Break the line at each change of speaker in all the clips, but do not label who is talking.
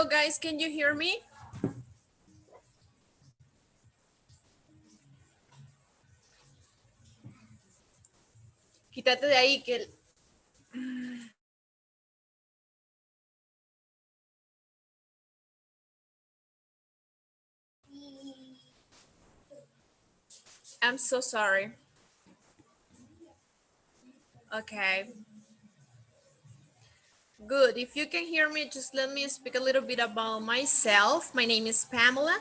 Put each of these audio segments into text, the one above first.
Hello guys, can you hear me? Quítate de ahí que... I'm so sorry. Okay. Good. If you can hear me, just let me speak a little bit about myself. My name is Pamela,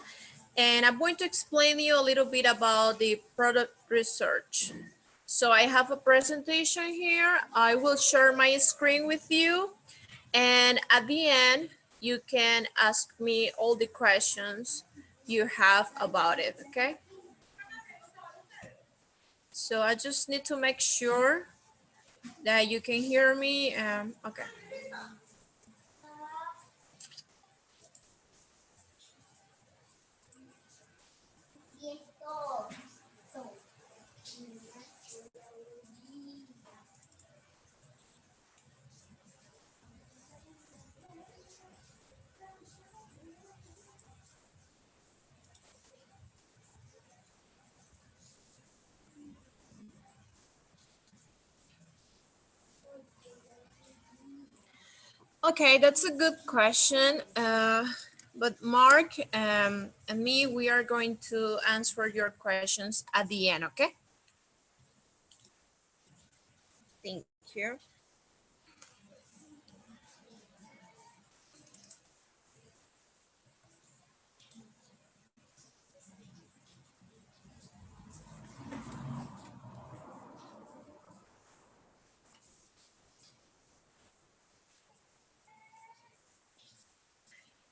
and I'm going to explain you a little bit about the product research. So I have a presentation here. I will share my screen with you, and at the end, you can ask me all the questions you have about it, okay? So I just need to make sure that you can hear me. Okay. Okay, that's a good question. But Mark and me, we are going to answer your questions at the end, okay? Thank you.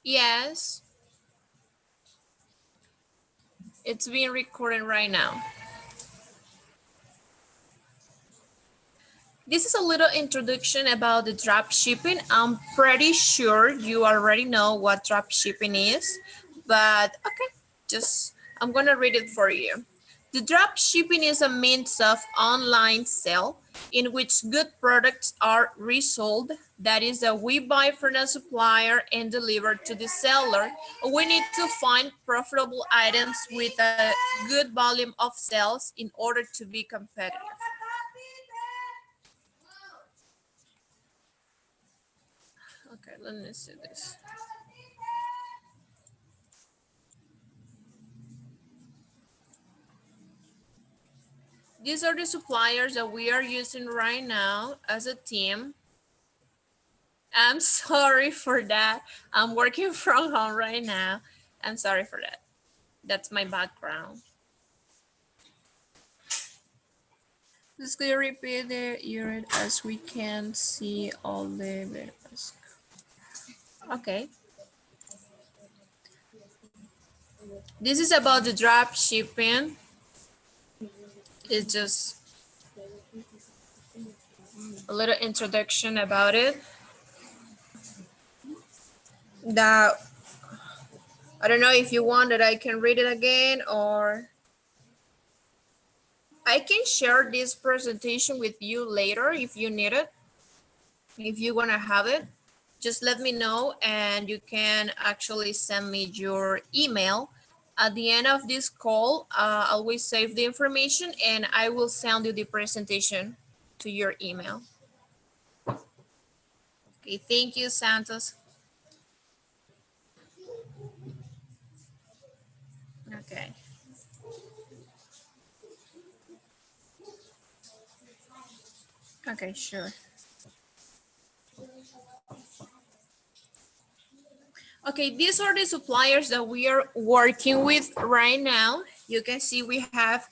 Yes, it's being recorded right now. This is a little introduction about the drop shipping. I'm pretty sure you already know what drop shipping is, but okay, I'm gonna read it for you. The drop shipping is a means of online sale in which good products are resold. That is that we buy from a supplier and deliver to the seller. We need to find profitable items with a good volume of sales in order to be competitive. Okay, let me see this. These are the suppliers that we are using right now as a team. I'm sorry for that. I'm working from home right now. I'm sorry for that. That's my background. Let's go repeat the unit as we can see all the videos. Okay. This is about the drop shipping. It's just a little introduction about it. That I don't know if you want that I can read it again, or I can share this presentation with you later if you need it. If you want to have it, just let me know and you can actually send me your email. At the end of this call, I'll always save the information and I will send you the presentation to your email. Okay, thank you, Santos. Okay. Okay, sure. Okay, these are the suppliers that we are working with right now. You can see we have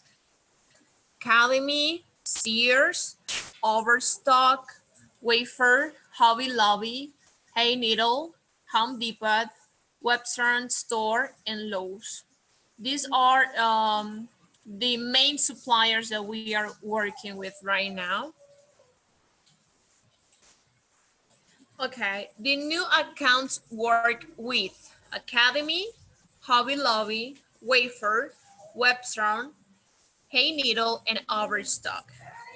Academy, Sears, Overstock, Wayfair, Hobby Lobby, Hay Needle, Home Depot, Webster Store, and Lowe's. These are the main suppliers that we are working with right now. Okay, the new accounts work with Academy, Hobby Lobby, Wayfair, Webster, Hay Needle, and Overstock.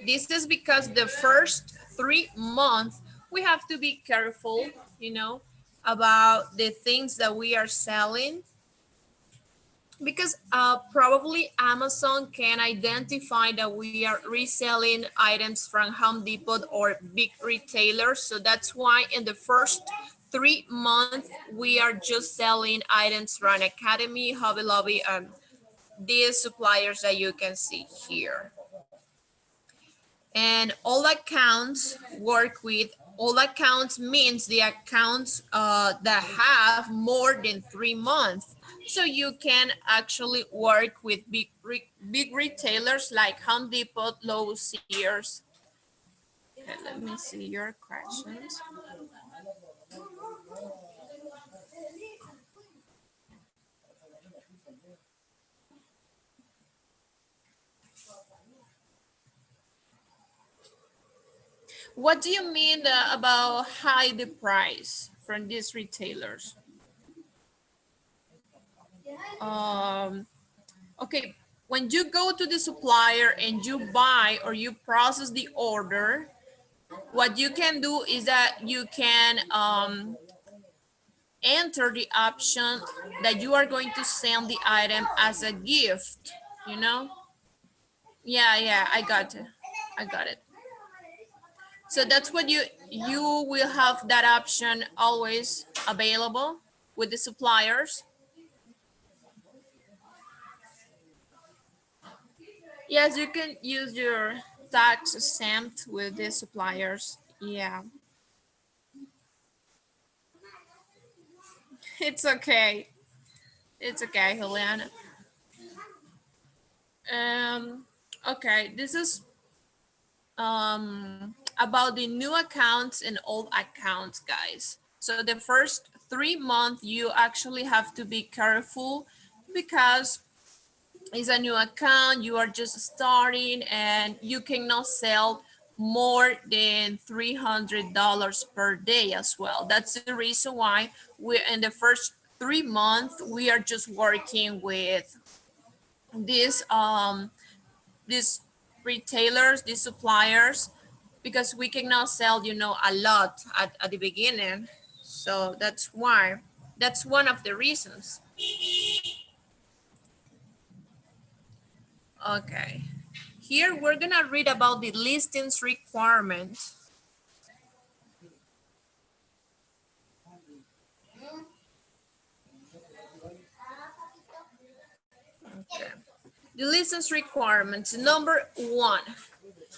This is because the first 3 months we have to be careful, you know, about the things that we are selling, because probably Amazon can identify that we are reselling items from Home Depot or big retailers. So that's why in the first 3 months, we are just selling items from Academy, Hobby Lobby, and these suppliers that you can see here. And all accounts work with, all accounts means the accounts that have more than 3 months. So you can actually work with big retailers like Home Depot, Lowe's, Sears. Okay, let me see your questions. What do you mean about high the price from these retailers? Um, okay, when you go to the supplier and you buy or you process the order, what you can do is that you can enter the option that you are going to send the item as a gift, you know? Yeah, I got it. I got it. So that's what you will have that option always available with the suppliers. Yes, you can use your tax exempt with the suppliers. Yeah, it's okay. It's okay, Helena. Um, okay, this is about the new accounts and old accounts, guys. So the first 3 months, you actually have to be careful because it's a new account, you are just starting, and you cannot sell more than $300 per day as well. That's the reason why we're in the first 3 months, we are just working with this these retailers, these suppliers, because we cannot sell, a lot at the beginning. So that's why, that's one of the reasons. Okay. Here we're gonna read about the listings requirement. Okay. The listings requirements, number one,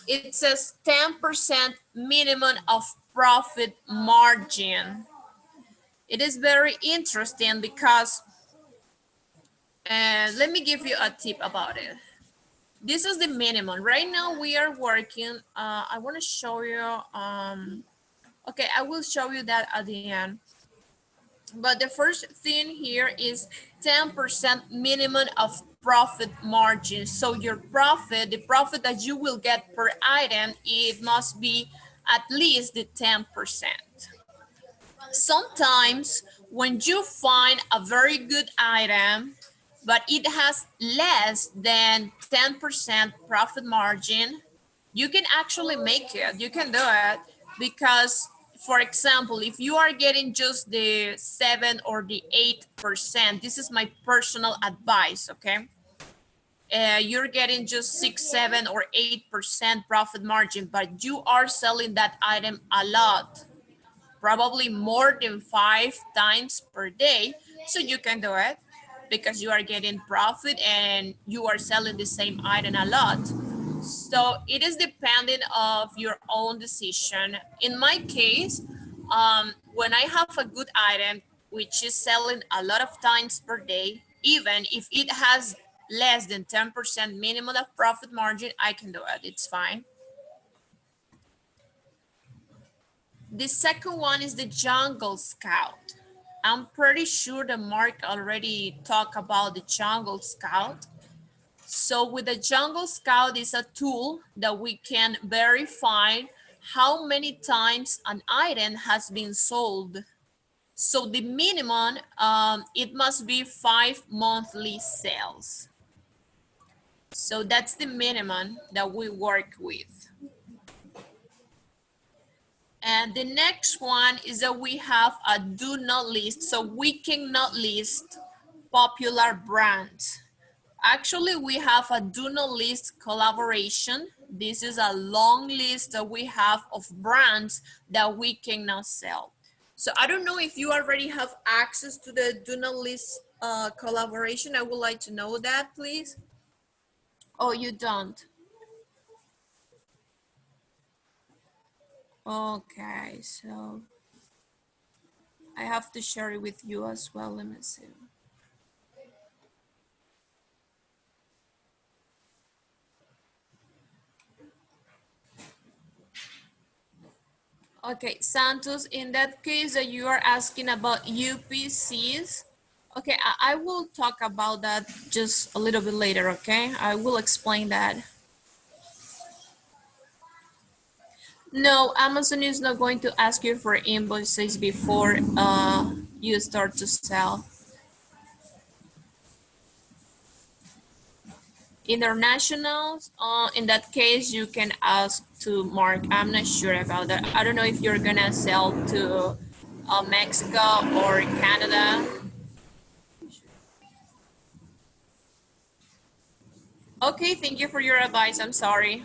it says 10% minimum of profit margin. It is very interesting because, let me give you a tip about it. This is the minimum. Right now we are working, I want to show you, okay, I will show you that at the end. But the first thing here is 10% minimum of profit margin. So your profit, the profit that you will get per item, it must be at least the 10%. Sometimes when you find a very good item, but it has less than 10% profit margin, you can actually make it. You can do it because, for example, if you are getting just the 7 or the 8%, this is my personal advice, okay? You're getting just 6, 7, or 8% profit margin, but you are selling that item a lot, probably more than 5 times per day. So you can do it because you are getting profit and you are selling the same item a lot. So it is dependent of your own decision. In my case, when I have a good item, which is selling a lot of times per day, even if it has less than 10% minimum of profit margin, I can do it. It's fine. The second one is the Jungle Scout. I'm pretty sure that Mark already talked about the Jungle Scout. So with the Jungle Scout is a tool that we can verify how many times an item has been sold. So the minimum, it must be 5 monthly sales. So that's the minimum that we work with. And the next one is that we have a do not list. So we cannot list popular brands. Actually, we have a do not list collaboration. This is a long list that we have of brands that we cannot sell. So I don't know if you already have access to the do not list collaboration. I would like to know that, please. Oh, you don't. Okay, so I have to share it with you as well. Let me see. Okay, Santos, in that case that you are asking about UPCs, okay, I will talk about that just a little bit later, okay? I will explain that. No, Amazon is not going to ask you for invoices before you start to sell. Internationals, in that case, you can ask to Mark. I'm not sure about that. I don't know if you're gonna sell to Mexico or Canada. Okay, thank you for your advice. I'm sorry.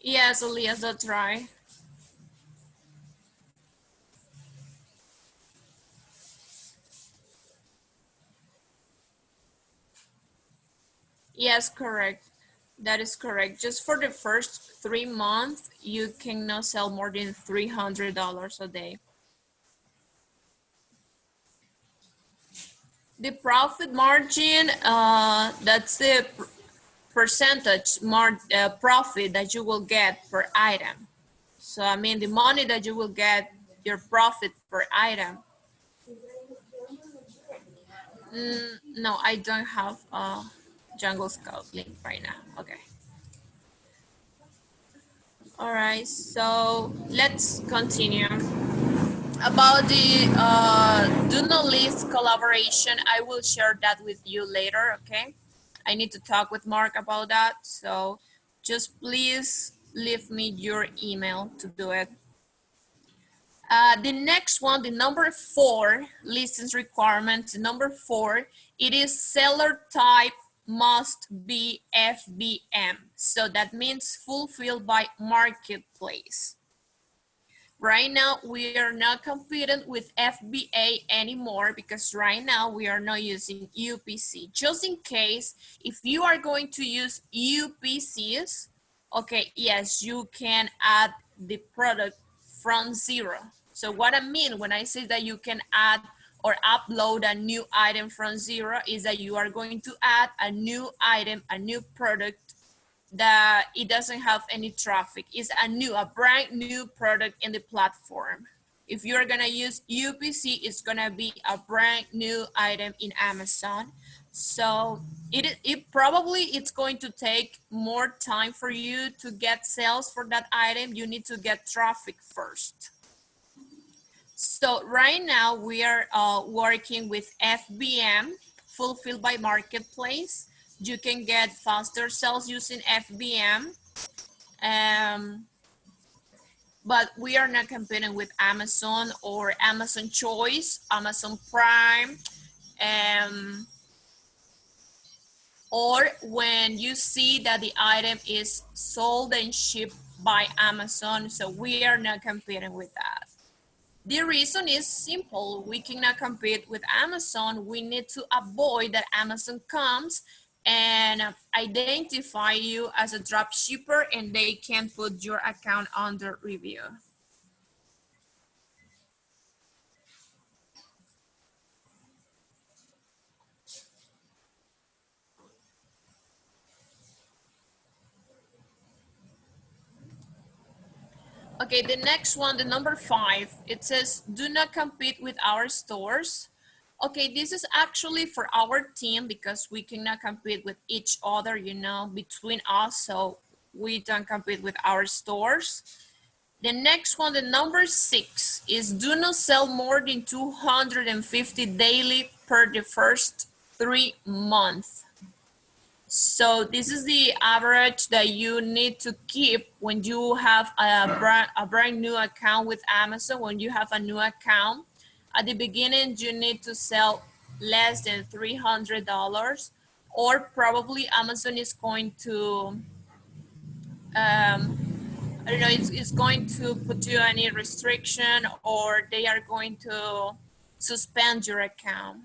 Yes, Elias, that's right. Yes, correct. That is correct. Just for the first 3 months, you cannot sell more than $300 a day. The profit margin, that's the percentage profit that you will get per item. So, I mean, the money that you will get, your profit per item. No, I don't have a Jungle Scout link right now. Okay. All right, so let's continue. About the do not list collaboration, I will share that with you later, okay? I need to talk with Mark about that, so just please leave me your email to do it. The next one, the number 4, listings requirement, number 4, it is seller type must be FBM. So that means fulfilled by marketplace. Right now, we are not competing with FBA anymore because right now we are not using UPC. Just in case, if you are going to use UPCs, okay, yes, you can add the product from zero. So what I mean when I say that you can add or upload a new item from zero is that you are going to add a new item, a new product that it doesn't have any traffic. It's a brand new product in the platform. If you're gonna use UPC, it's gonna be a brand new item in Amazon. So it probably it's going to take more time for you to get sales for that item. You need to get traffic first. So right now we are working with FBM, fulfilled by marketplace. You can get faster sales using FBM, but we are not competing with Amazon or Amazon Choice, Amazon Prime, or when you see that the item is sold and shipped by Amazon. So we are not competing with that. The reason is simple. We cannot compete with Amazon. We need to avoid that Amazon comes and identify you as a drop shipper and they can put your account under review. Okay, the next one, the number 5, it says, do not compete with our stores. Okay, this is actually for our team because we cannot compete with each other, you know, between us. So we don't compete with our stores. The next one, the number 6, is do not sell more than 250 daily per the first 3 months. So this is the average that you need to keep when you have a brand new account with Amazon. When you have a new account, at the beginning, you need to sell less than $300, or probably Amazon is going to, I don't know, it's going to put you any restriction, or they are going to suspend your account.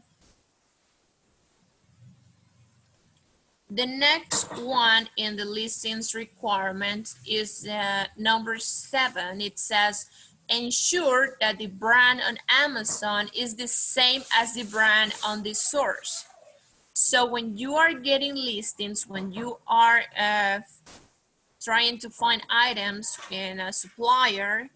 The next one in the listings requirement is number 7. It says, ensure that the brand on Amazon is the same as the brand on the source. So when you are getting listings, when you are trying to find items in a supplier,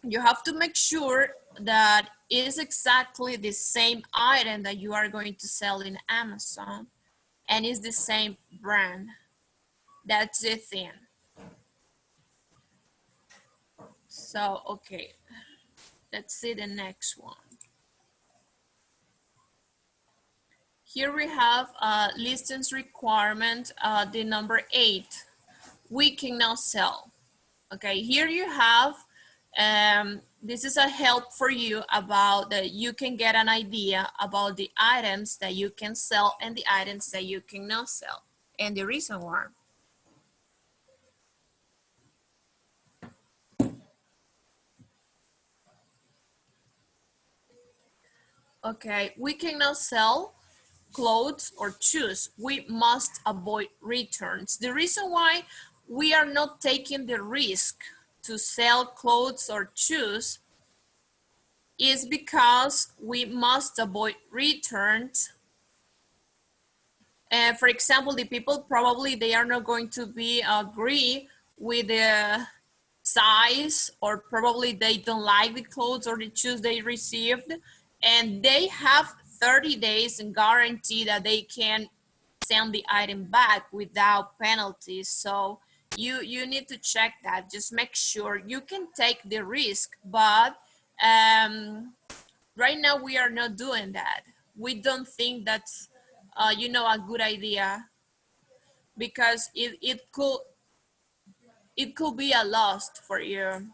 you have to make sure that it is exactly the same item that you are going to sell in Amazon, and it's the same brand. That's the thing. So, okay, let's see the next one. Here we have listings requirement, the number 8. We cannot sell. Okay, here you have, this is a help for you about that you can get an idea about the items that you can sell and the items that you cannot sell, and the reason why. Okay, we cannot sell clothes or shoes. We must avoid returns. The reason why we are not taking the risk to sell clothes or shoes is because we must avoid returns. For example, the people probably they are not going to be agree with the size, or probably they don't like the clothes or the shoes they received, and they have 30 days and guarantee that they can send the item back without penalties. So you need to check that. Just make sure you can take the risk, but right now we are not doing that. We don't think that's you know, a good idea, because it could be a loss for you.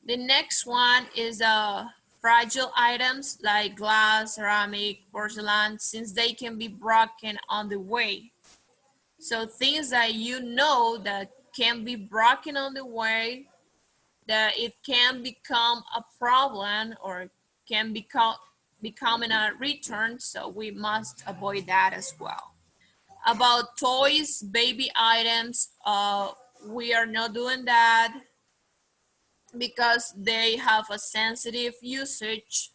The next one is fragile items like glass, ceramic, porcelain, since they can be broken on the way. So things that you know that can be broken on the way, that it can become a problem or can becoming a return, so we must avoid that as well. About toys, baby items, we are not doing that because they have a sensitive usage,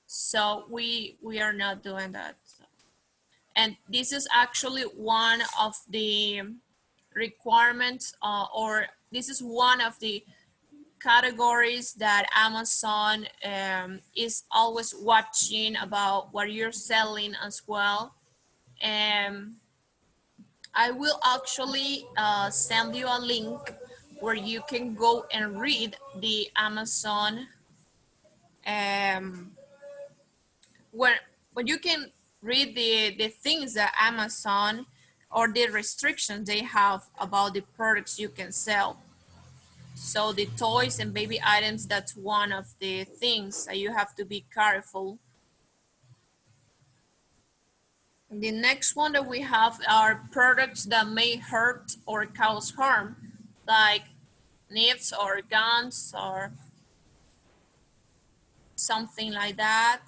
so we are not doing that. And this is actually one of the requirements, or this is one of the categories that Amazon is always watching about what you're selling as well. And I will actually send you a link where you can go and read the Amazon, um, where you can read the things that Amazon or the restrictions they have about the products you can sell. So the toys and baby items, that's one of the things that you have to be careful. The next one that we have are products that may hurt or cause harm, like knives or guns or something like that.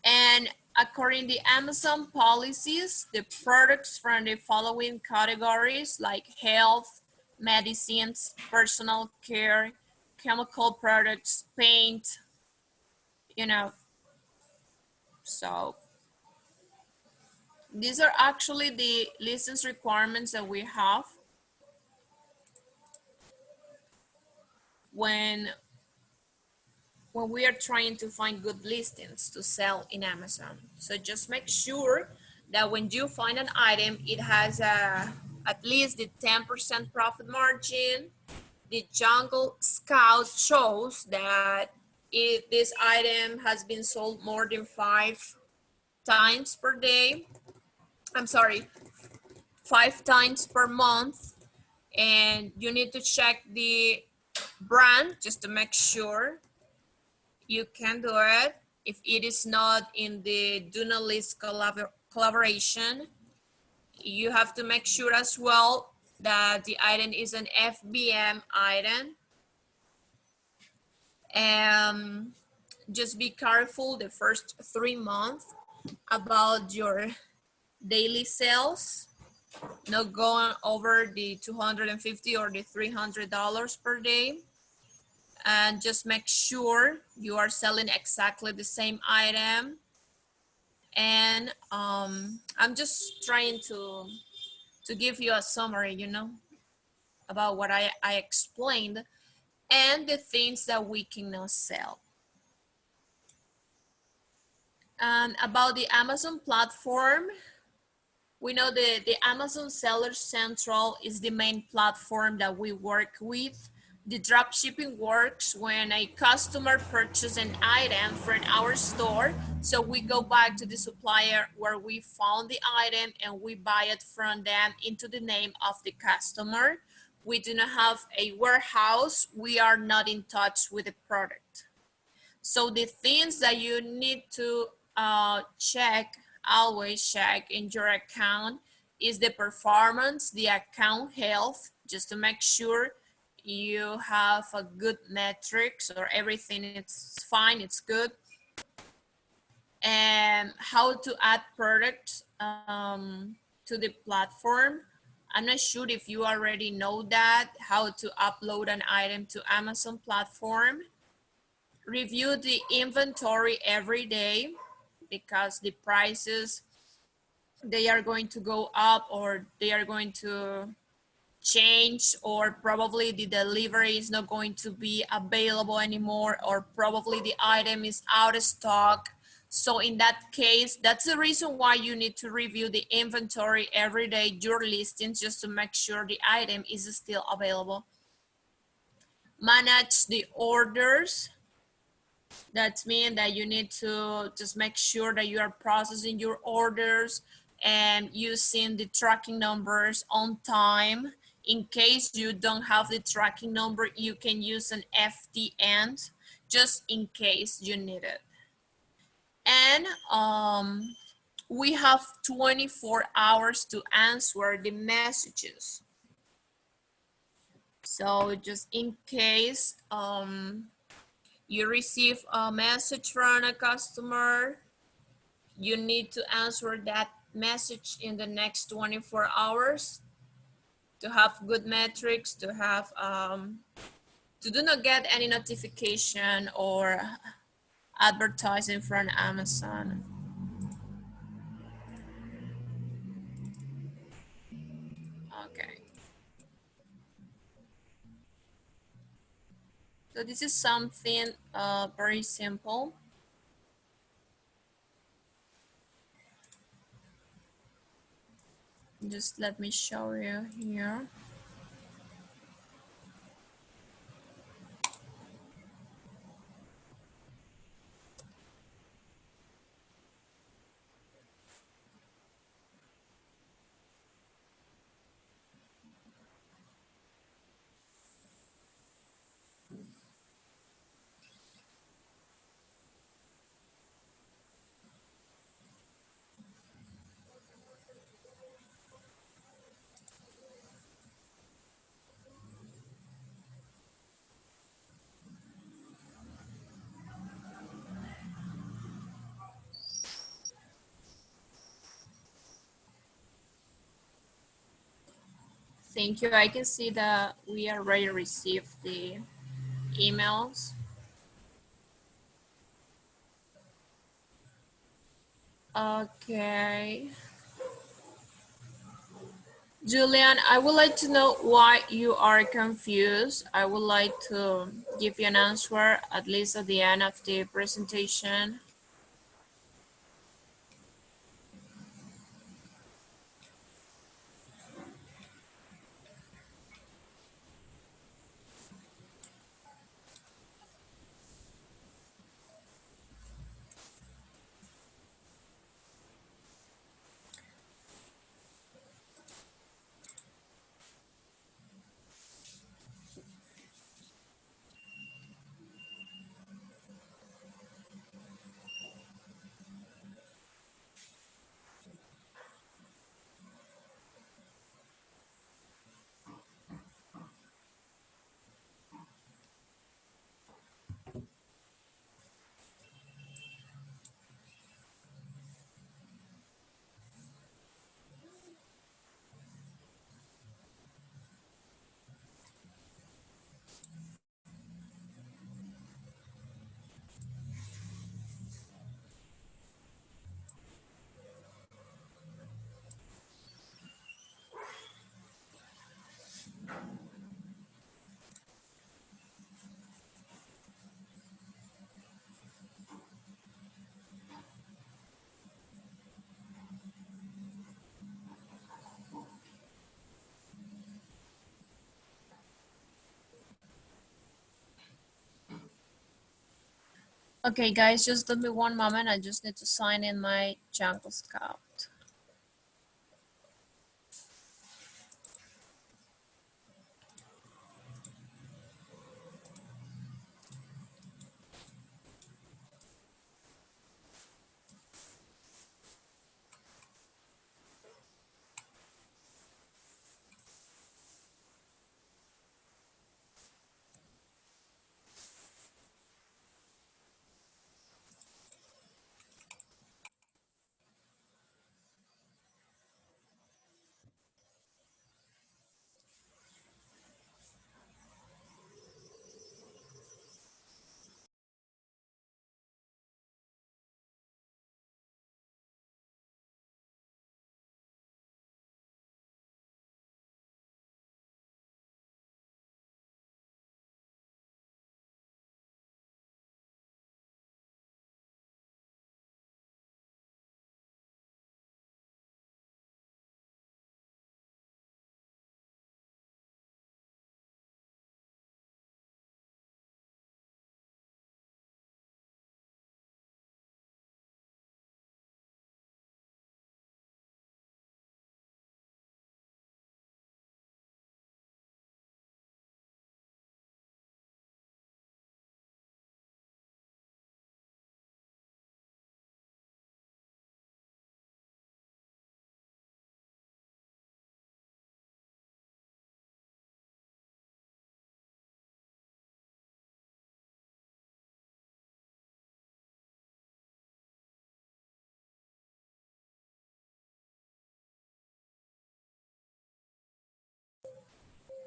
And according to Amazon policies, the products from the following categories like health, medicines, personal care, chemical products, paint, you know, so these are actually the license requirements that we have when we are trying to find good listings to sell in Amazon. So just make sure that when you find an item, it has at least the 10% profit margin. The Jungle Scout shows that this item has been sold more than 5 times per day. I'm sorry, 5 times per month. And you need to check the brand just to make sure you can do it. If it is not in the do not list collaboration, you have to make sure as well that the item is an FBM item. And just be careful the first 3 months about your daily sales, not going over the 250 or the $300 per day. And just make sure you are selling exactly the same item. And I'm just trying to give you a summary, about what I explained and the things that we cannot sell. And about the Amazon platform, we know the Amazon Seller Central is the main platform that we work with. The dropshipping works when a customer purchases an item from our store. So we go back to the supplier where we found the item and we buy it from them into the name of the customer. We do not have a warehouse. We are not in touch with the product. So the things that you need to check, always check in your account is the performance, the account health, just to make sure you have a good metrics or everything it's fine, it's good. And how to add products to the platform. I'm not sure if you already know that, how to upload an item to Amazon platform. Review the inventory every day because the prices, they are going to go up or they are going to change, or probably the delivery is not going to be available anymore, or probably the item is out of stock. So in that case, that's the reason why you need to review the inventory every day, your listings, just to make sure the item is still available. Manage the orders. That means that you need to just make sure that you are processing your orders and using the tracking numbers on time. In case you don't have the tracking number, you can use an FTN just in case you need it. And we have 24 hours to answer the messages. So just in case you receive a message from a customer, you need to answer that message in the next 24 hours to have good metrics, to have to do not get any notification or advertising from Amazon. Okay. So this is something very simple. Just let me show you here. Thank you. I can see that we already received the emails. Okay. Julian, I would like to know why you are confused. I would like to give you an answer at least at the end of the presentation. Okay, guys, just give me one moment. I just need to sign in my Jungle Scout.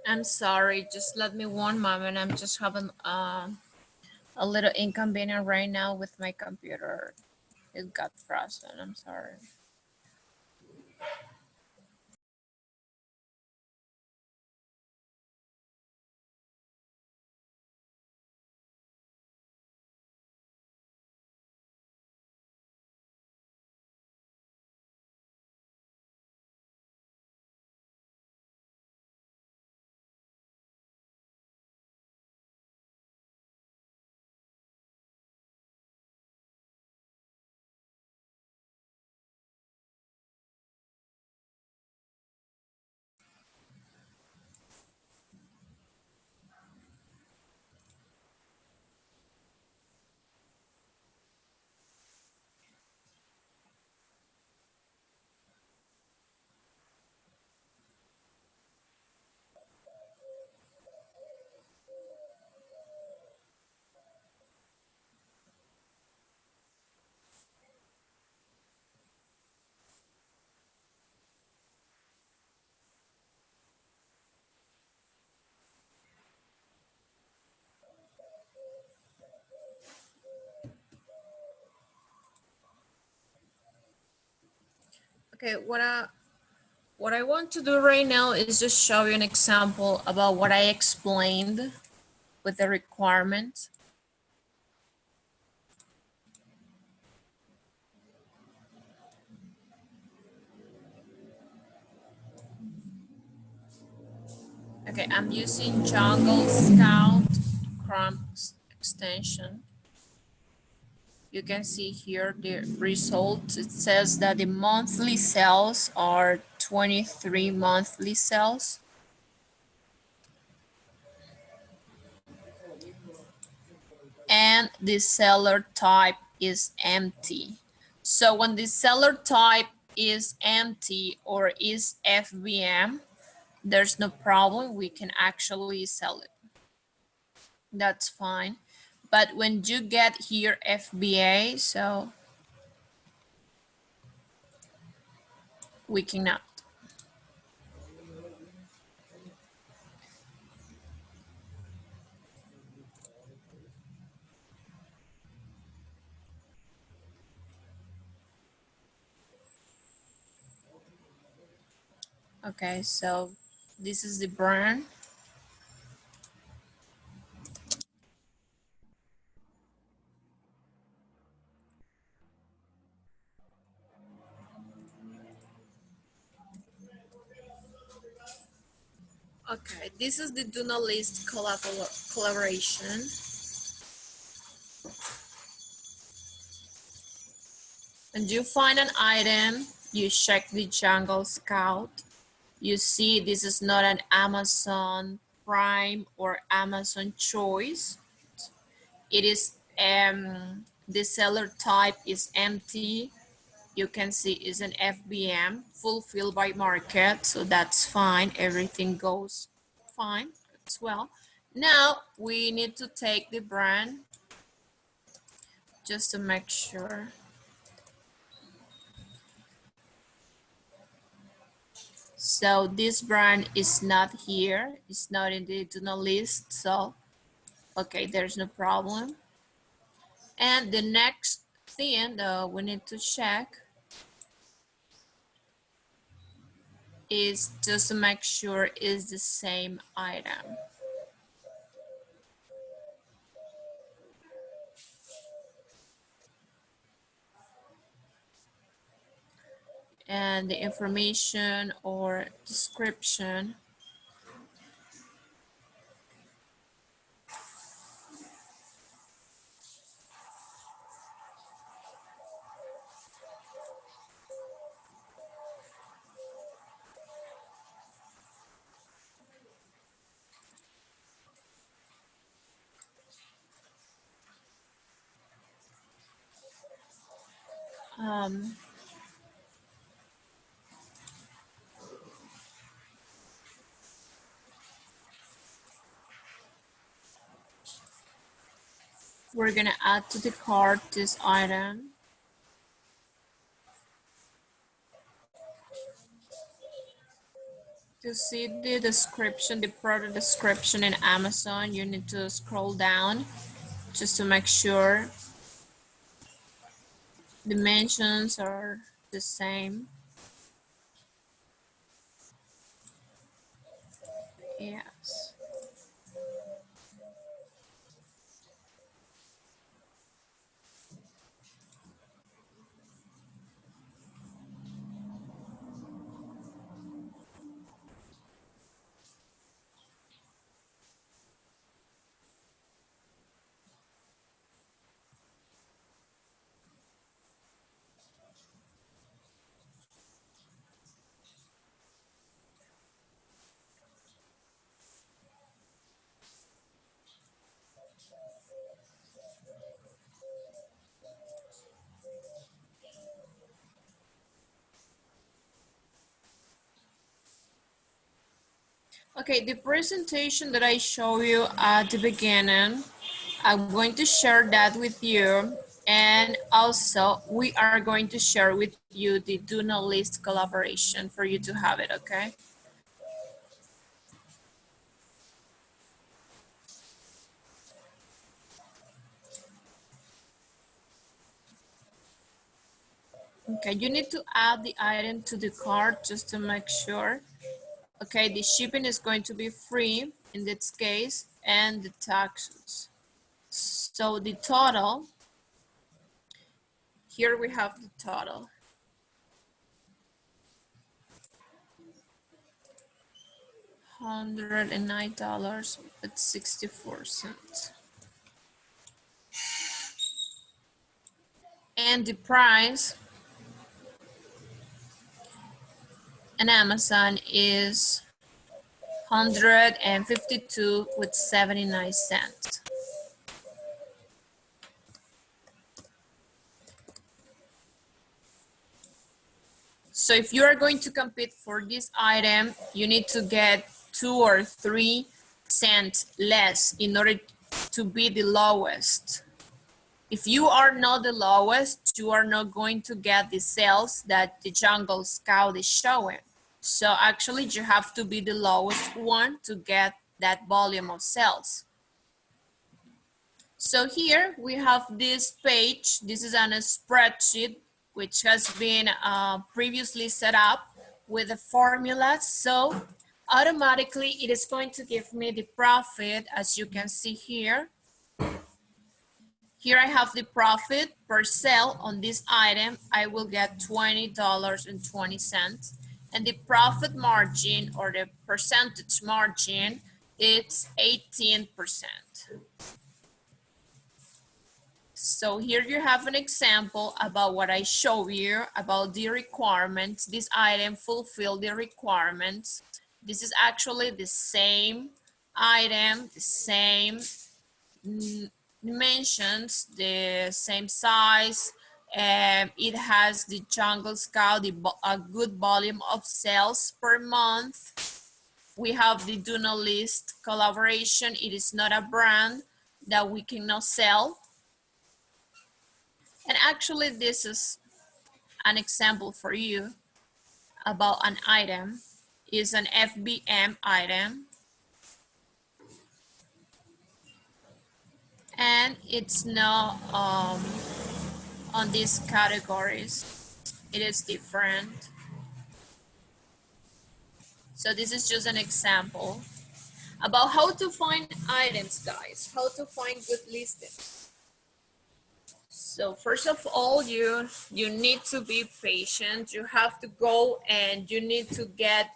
I'm sorry, just let me one moment. I'm just having a little inconvenience right now with my computer. It got frozen. I'm sorry. Okay, what I want to do right now is just show you an example about what I explained with the requirement. Okay, I'm using Jungle Scout Chrome extension. You can see here the results. It says that the monthly sales are 23 monthly sales. And the seller type is empty. So when the seller type is empty or is FBM, there's no problem. We can actually sell it. That's fine. But when you get here FBA, so we cannot. Okay, so this is the brand. Okay, this is the do not list collaboration. And you find an item, you check the Jungle Scout. You see this is not an Amazon Prime or Amazon Choice. It is, the seller type is empty. You can see is an FBM, fulfilled by market, so that's fine. Everything goes fine as well. Now we need to take the brand just to make sure. So this brand is not here. It's not in the do not list. So, okay, there's no problem. And the next thing that we need to check is just to make sure it's the same item. And the information or description. We're gonna add to the cart this item. To see the description, the product description in Amazon, you need to scroll down just to make sure dimensions are the same. Yes. Okay, the presentation that I show you at the beginning, I'm going to share that with you. And also we are going to share with you the do not list collaboration for you to have it, okay? Okay, you need to add the item to the cart just to make sure. Okay, the shipping is going to be free in this case and the taxes. So the total, here we have the total. $109.64. And the price on Amazon is 152.79. So if you are going to compete for this item, you need to get 2 or 3 cents less in order to be the lowest. If you are not the lowest, you are not going to get the sales that the Jungle Scout is showing. So actually you have to be the lowest one to get that volume of sales. So here we have this page. This is on a spreadsheet which has been previously set up with a formula. So automatically it is going to give me the profit, as you can see here. Here I have the profit per sale on this item. I will get $20.20. And the profit margin or the percentage margin, it's 18%. So here you have an example about what I show you about the requirements. This item fulfill the requirements. This is actually the same item, the same dimensions, the same size. It has the jungle scout, a good volume of sales per month. We have the do not list collaboration. It is not a brand that we cannot sell. And actually this is an example for you about an item. Is an FBM item. And it's not on these categories. It is different. So this is just an example about how to find items, guys, how to find good listings. So first of all, you need to be patient. You have to go and you need to get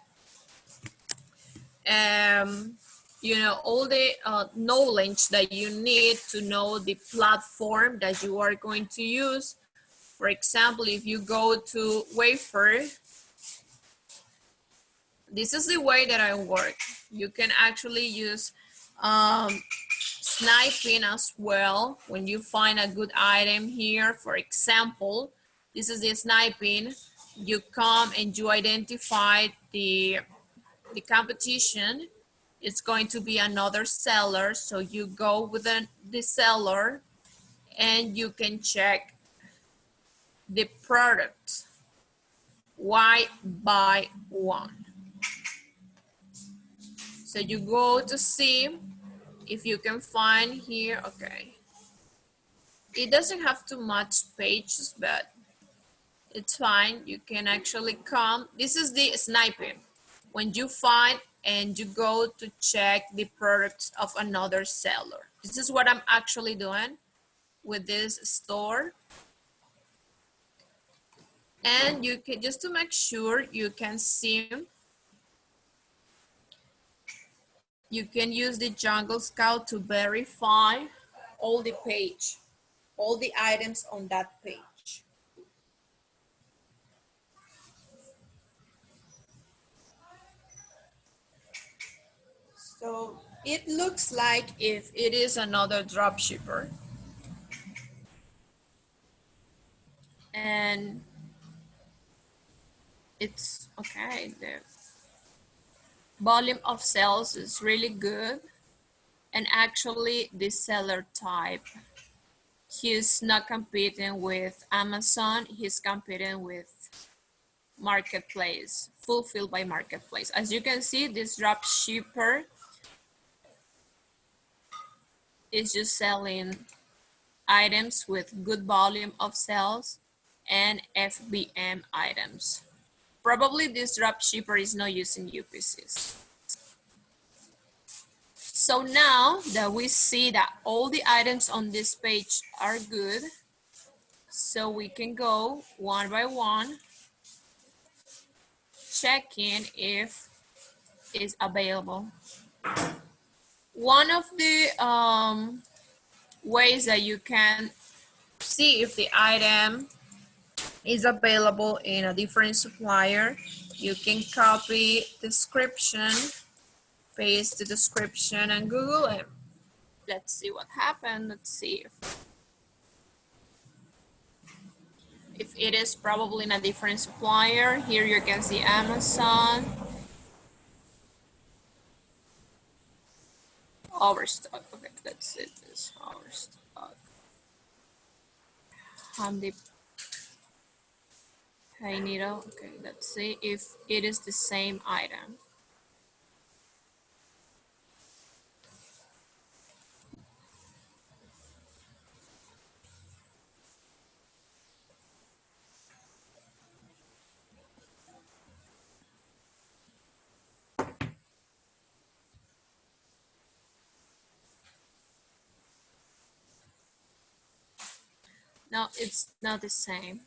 you know, all the knowledge that you need to know the platform that you are going to use. For example, if you go to Wayfair, this is the way that I work. You can actually use sniping as well. When you find a good item here, for example, this is the sniping. You come and you identify the competition. It's going to be another seller. So you go with the seller and you can check the product one by one. So you go to see if you can find here, okay. It doesn't have too much pages, but it's fine. You can actually come. This is the sniping. When you find and you go to check the products of another seller. This is what I'm actually doing with this store. And you can, just to make sure you can see, you can use the Jungle Scout to verify all the page, all the items on that page. So it looks like if it is another drop shipper. And it's okay, the volume of sales is really good. And actually the seller type, he's not competing with Amazon, he's competing with Marketplace, fulfilled by Marketplace. As you can see, this drop shipper is just selling items with good volume of sales and FBM items. Probably this drop shipper is not using UPCs. So now that we see that all the items on this page are good, so we can go one by one, checking if it's available. One of the ways that you can see if the item is available in a different supplier, you can copy description, paste the description and Google it. Let's see what happened. Let's see if it is probably in a different supplier. Here you can see Amazon. Overstock. Okay, that's it. This overstock. Handy pay needle. Okay, let's see if it is the same item. No, it's not the same.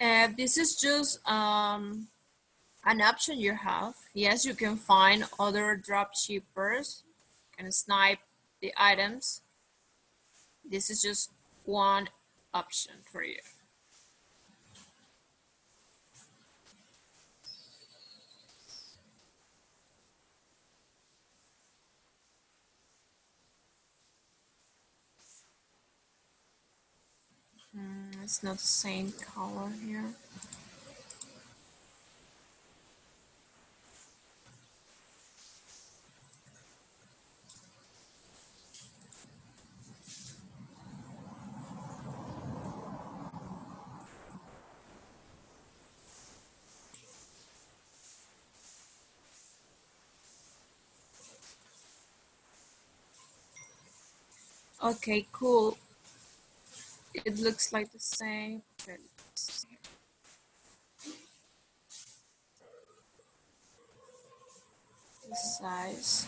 This is just an option you have. Yes, you can find other drop shippers and snipe the items. This is just one option for you. It's not the same color here. Okay, cool. It looks like the same. Okay, let's see. The size.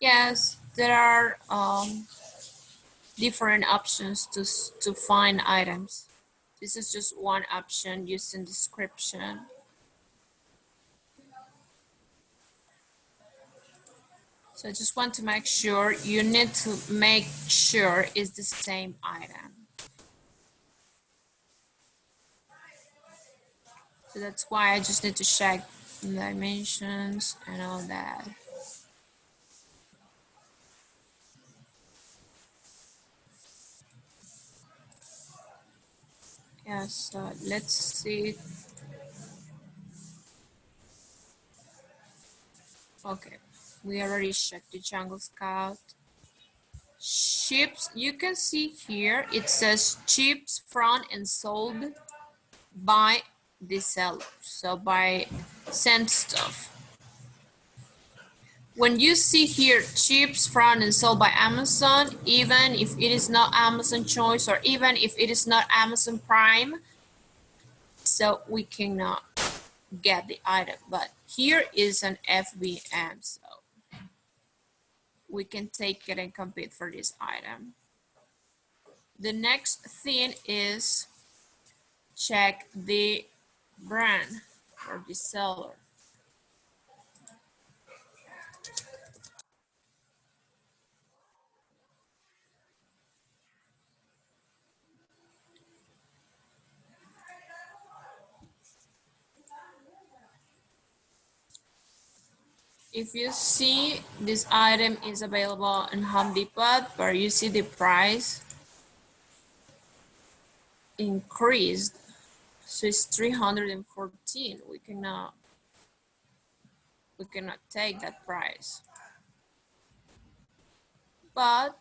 Yes, there are different options to find items. This is just one option using description. So I just want to make sure, you need to make sure it's the same item. So that's why I just need to check dimensions and all that. Yeah, so let's see. Okay, we already checked the Jungle Scout. Ships, you can see here, it says ships from and sold by the seller. So by sent stuff. When you see here ships from and sold by Amazon, even if it is not Amazon Choice or even if it is not Amazon Prime, so we cannot get the item. But here is an FBM, so we can take it and compete for this item. The next thing is check the brand or the seller. If you see this item is available in Home Depot, but you see the price increased, so it's 314. We cannot take that price. But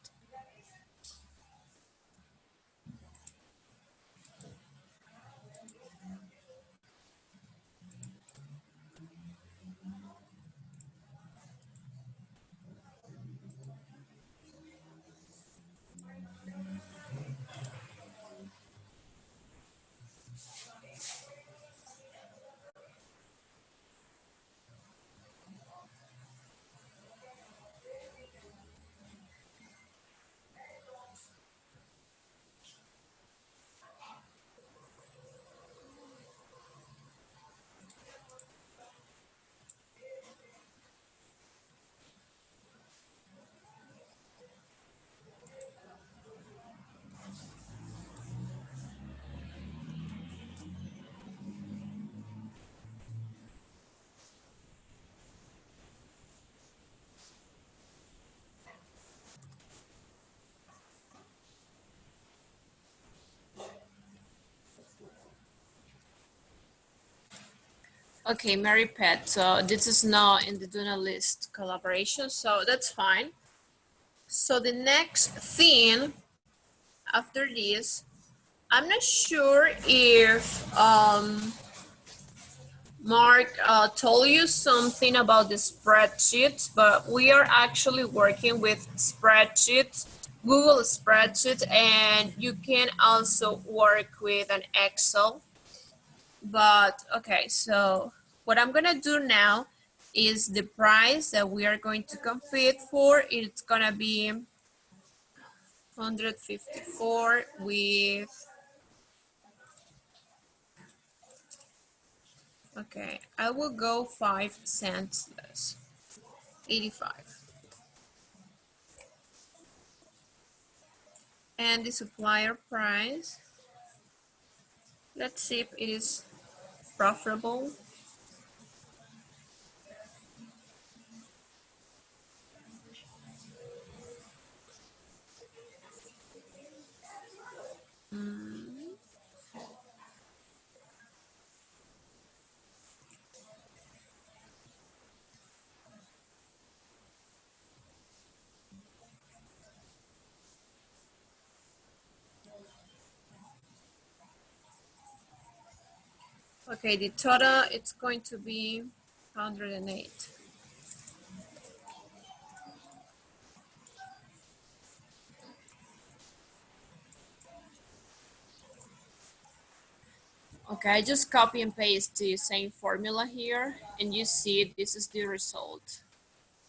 okay, Mary Pet. So this is not in the Do Not List collaboration, so that's fine. So the next thing after this, I'm not sure if Mark told you something about the spreadsheets, but we are actually working with spreadsheets, Google spreadsheets, and you can also work with an Excel. But okay, so what I'm gonna do now is the price that we are going to compete for. It's gonna be 154 with, okay, I will go 5 cents less, 85. And the supplier price, let's see if it is profitable. Okay, the total, it's going to be 108. Okay, I just copy and paste the same formula here, and you see this is the result.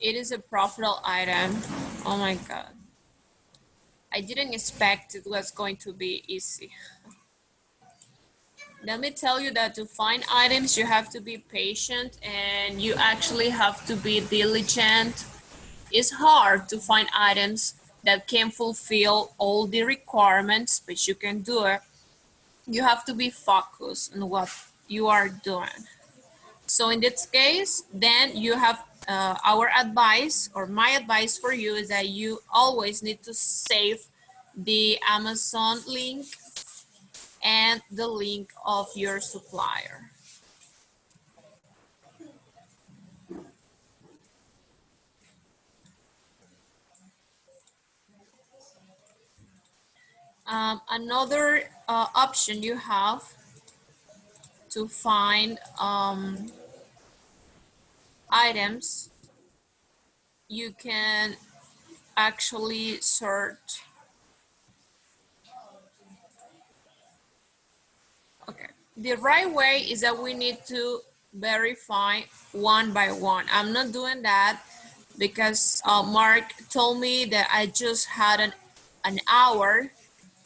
It is a profitable item. Oh my God. I didn't expect it was going to be easy. Let me tell you that to find items, you have to be patient and you actually have to be diligent. It's hard to find items that can fulfill all the requirements, but you can do it. You have to be focused on what you are doing. So in this case, then you have our advice, or my advice for you, is that you always need to save the Amazon link and the link of your supplier. Another option you have to find items, you can actually search. Okay, the right way is that we need to verify one by one. I'm not doing that because Mark told me that I just had an hour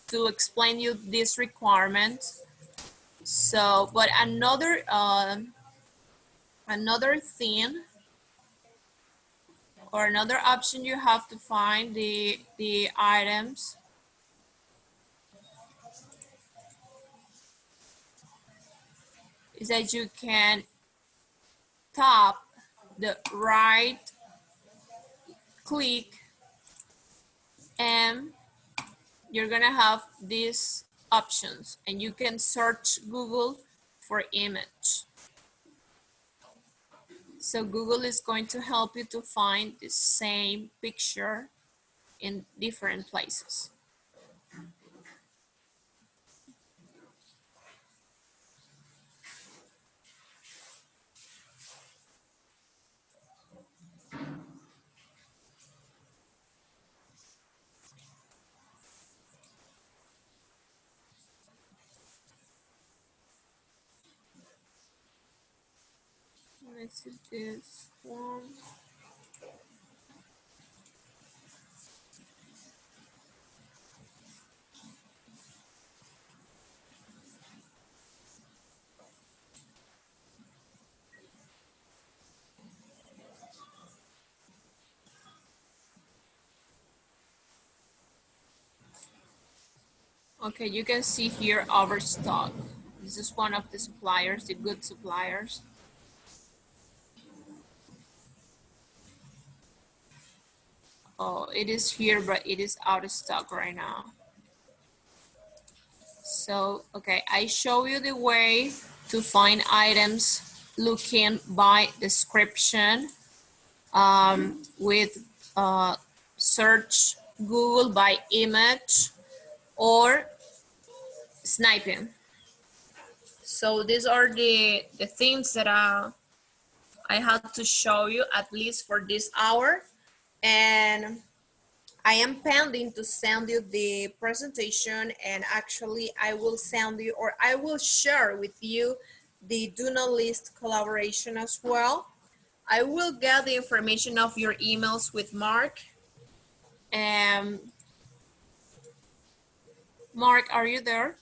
to explain you this requirement. So, but another thing, or another option you have to find the items is that you can tap the right click and you're gonna have these options and you can search Google for image. So Google is going to help you to find the same picture in different places. Let's see this one. Okay, you can see here overstock. This is one of the suppliers, the good suppliers. Oh, it is here, but it is out of stock right now. So, okay, I show you the way to find items looking by description with search Google by image or sniping. So these are the things that I had to show you at least for this hour. And I am pending to send you the presentation, and actually I will send you, or I will share with you, the do not list collaboration as well. I will get the information of your emails with Mark. Mark, are you there?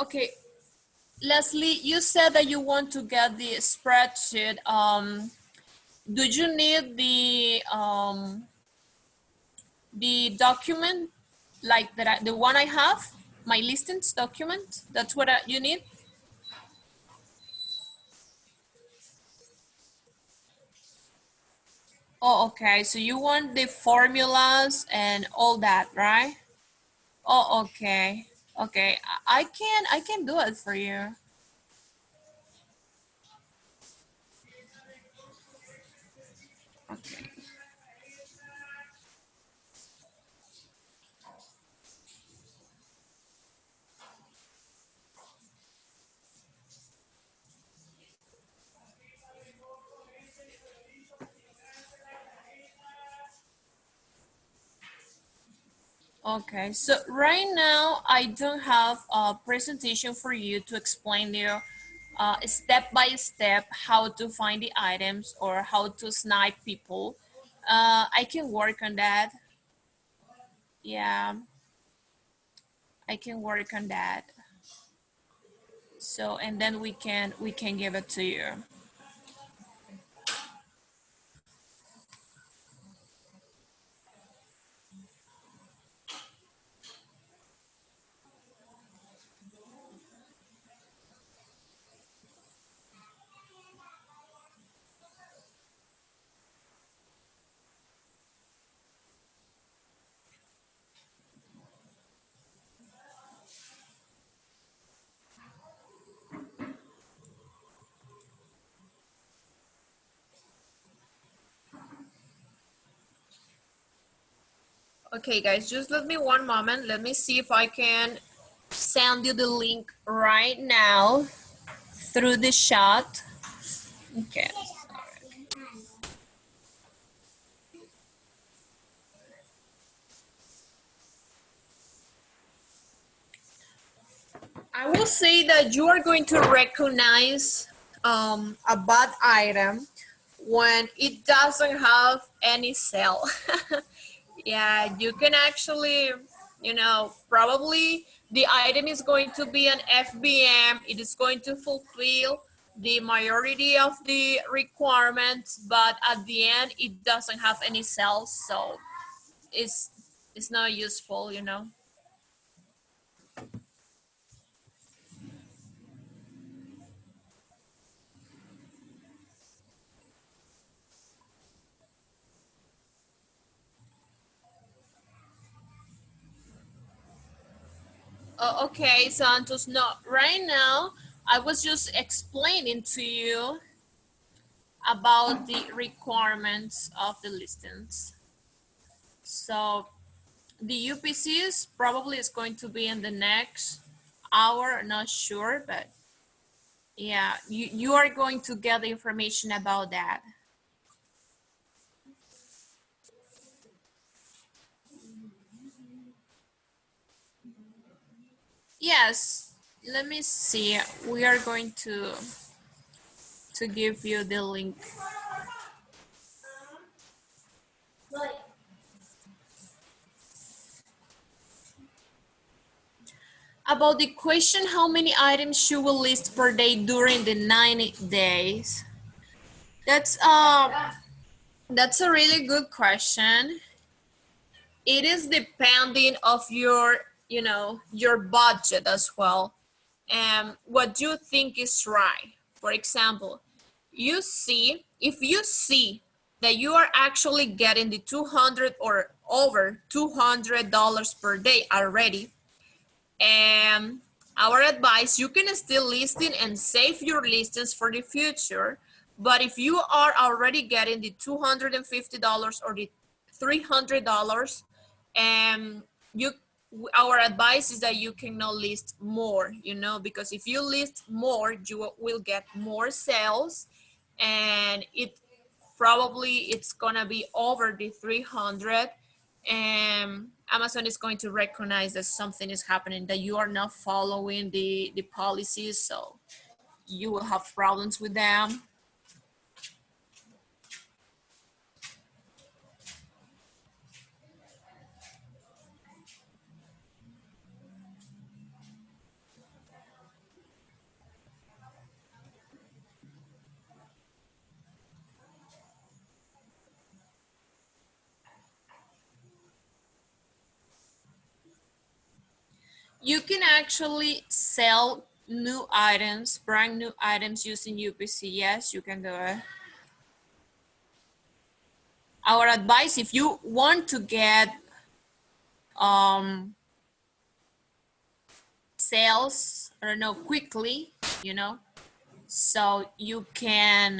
Okay. Leslie, you said that you want to get the spreadsheet. Do you need the document like that, the one I have, my listings document? That's what you need? Oh, okay. So you want the formulas and all that, right? Oh, okay. Okay. I can do it for you. Okay. Okay, so right now I don't have a presentation for you to explain you step by step how to find the items or how to snipe people. I can work on that. Yeah, I can work on that. So and then we can give it to you. Okay, guys, just let me one moment. Let me see if I can send you the link right now through the chat. Okay. I will say that you are going to recognize a bad item when it doesn't have any sale. Yeah, you can actually, probably the item is going to be an FBM. It is going to fulfill the majority of the requirements, but at the end, it doesn't have any sales, so it's it's not useful. Okay, Santos. No, right now I was just explaining to you about the requirements of the listings. So the UPCs probably is going to be in the next hour, not sure, but yeah, you are going to get the information about that. Yes, let me see. We are going to give you the link. About the question, how many items you will list per day during the 90 days? That's that's a really good question. It is depending of your budget as well, and what you think is right. For example, if you see that you are actually getting the 200 or over $200 per day already, and our advice, you can still listing and save your listings for the future, But if you are already getting the $250 or the $300, you our advice is that you cannot list more, you know, because if you list more, you will get more sales, and it's gonna be over the 300, and Amazon is going to recognize that something is happening, that you are not following the policies, so you will have problems with them. You can actually sell new items, brand new items using UPC. Yes, you can do it. Our advice, if you want to get sales, I don't know, quickly, you know, so you can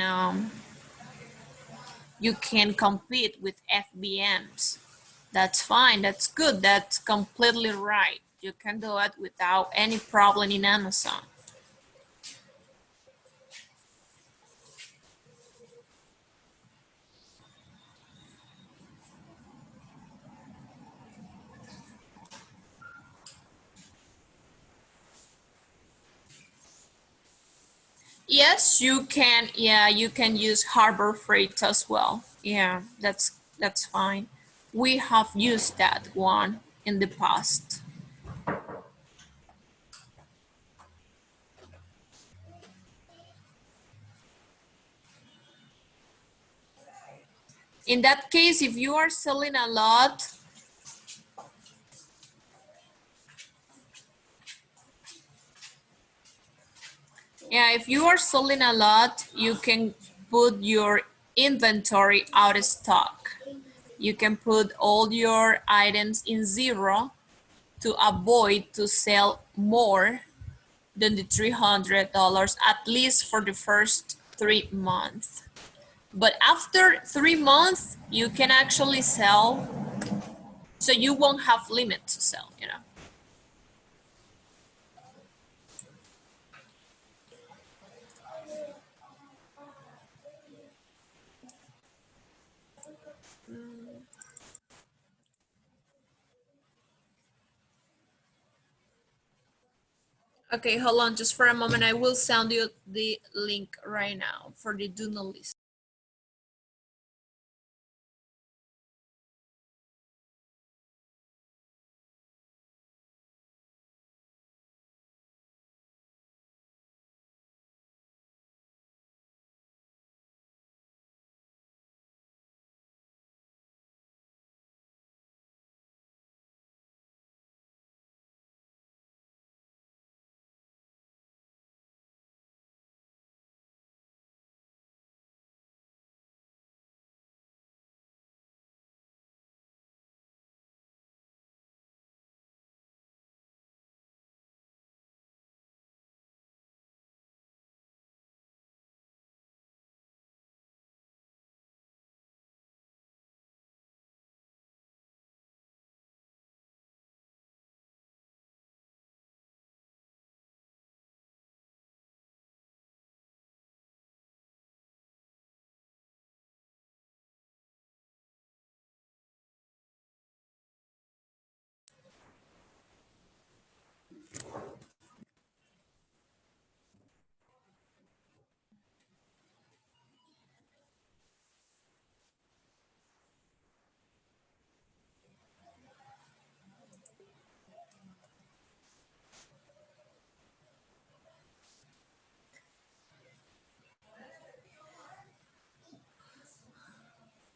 compete with FBMs. That's fine. That's good. That's completely right. You can do it without any problem in Amazon. Yes, you can. Yeah, you can use Harbor Freight as well. Yeah, that's fine. We have used that one in the past. In that case, if you are selling a lot, yeah, if you are selling a lot, you can put your inventory out of stock. You can put all your items in zero to avoid to sell more than the $300, at least for the first 3 months. But after 3 months, you can actually sell, so you won't have limit to sell, you know. Okay, hold on just for a moment. I will send you the link right now for the do not list.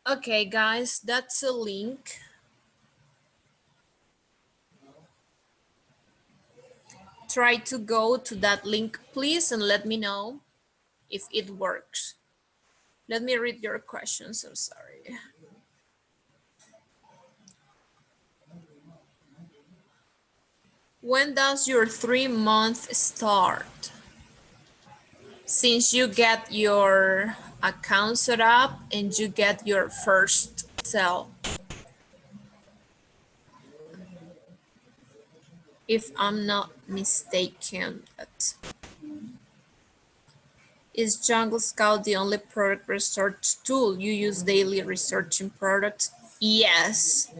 Okay, guys, that's a link. Try to go to that link, please, and let me know if it works. Let me read your questions. I'm sorry. When does your 3 month start? Since you get your account set up and you get your first sale. If I'm not mistaken, is Jungle Scout the only product research tool you use daily researching products? Yes.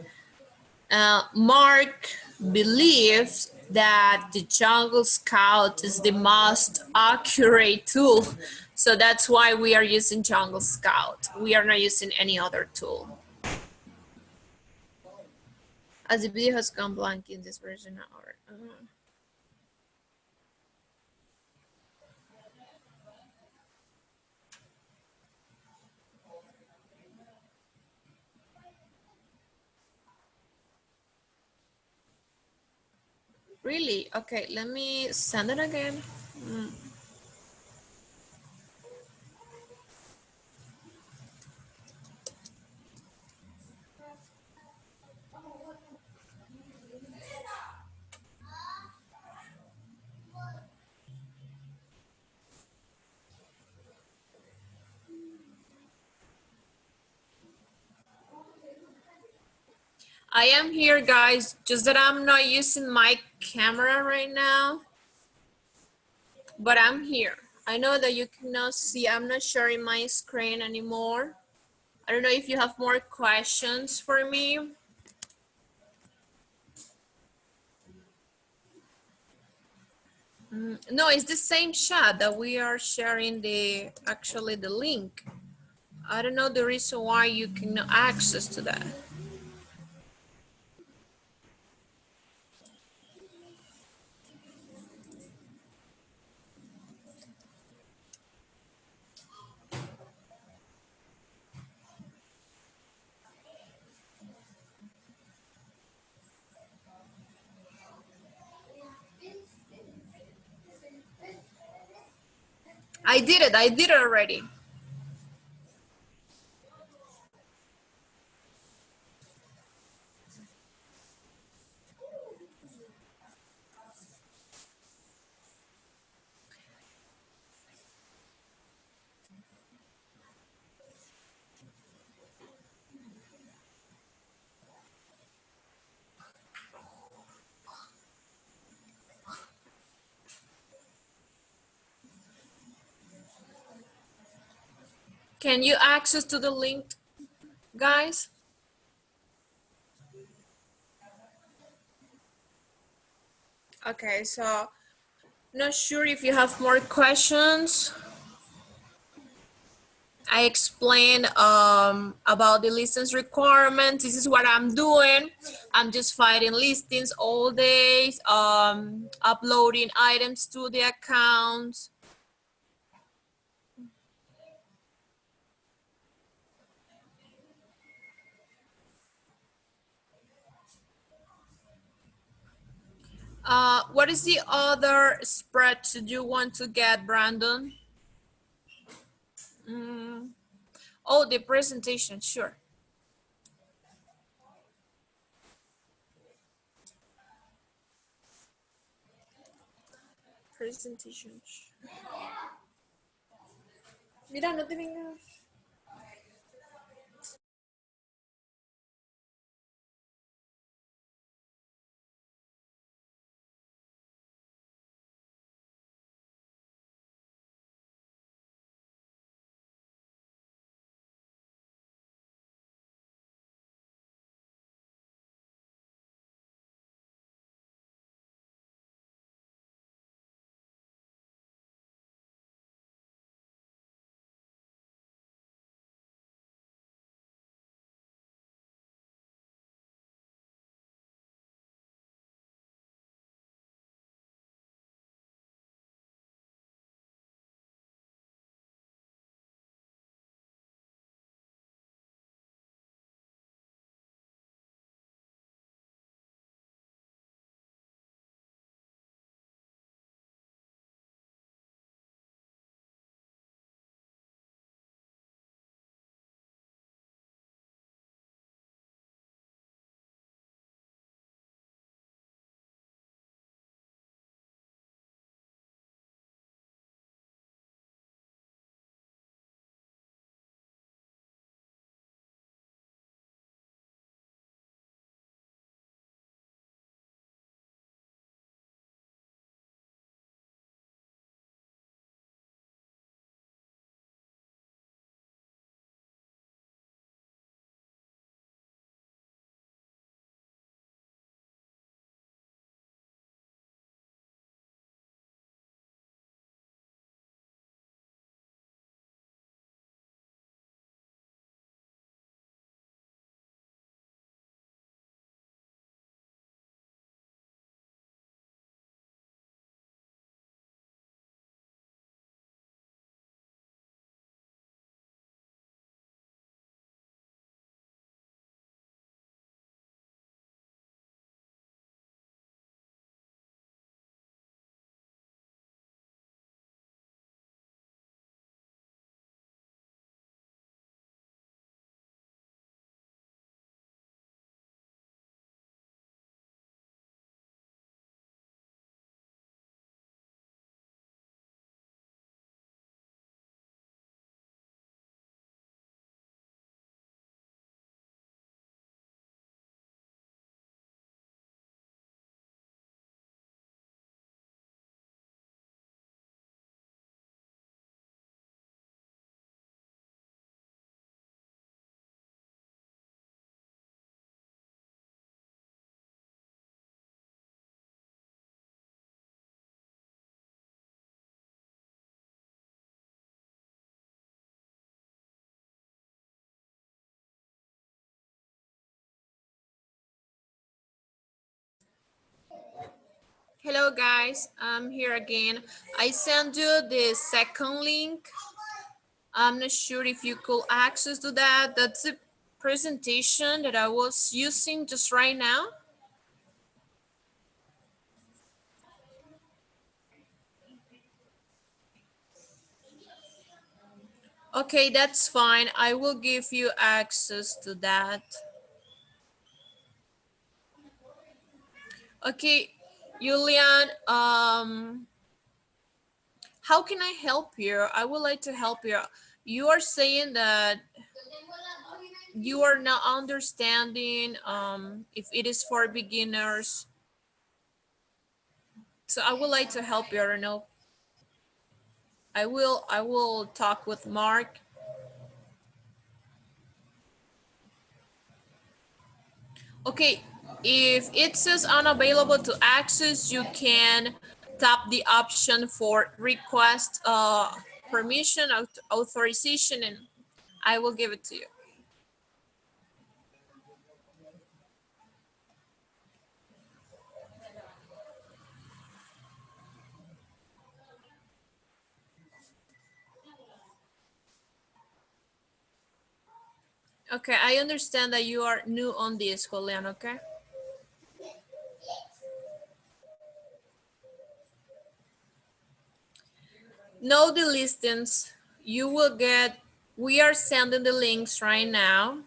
Mark believes that the Jungle Scout is the most accurate tool. So that's why we are using Jungle Scout. We are not using any other tool. As the video has gone blank in this version. Really? Okay, let me send it again. I am here, guys, just that I'm not using my camera right now, but I'm here. I know that you cannot see, I'm not sharing my screen anymore. I don't know if you have more questions for me. No, it's the same chat that we are sharing actually the link. I don't know the reason why you cannot access to that. I did it already. Can you access to the link, guys? Okay, so not sure if you have more questions. I explained about the listings requirements. This is what I'm doing. I'm just fighting listings all day, uploading items to the account. What is the other spreadsheet you want to get, Brandon? Oh, the presentation, sure. Presentation. Mira, no te vengas. Hello guys, I'm here again. I sent you the second link. I'm not sure if you could access to that. That's the presentation that I was using just right now. Okay, that's fine. I will give you access to that. Okay, Julian, how can I help you? I would like to help you. You are saying that you are not understanding if it is for beginners. So I would like to help you, I don't know. I will talk with Mark. Okay, if it says unavailable to access, you can tap the option for request permission, authorization, and I will give it to you. Okay, I understand that you are new on this, Julian, okay? Know the listings. You will get, we are sending the links right now.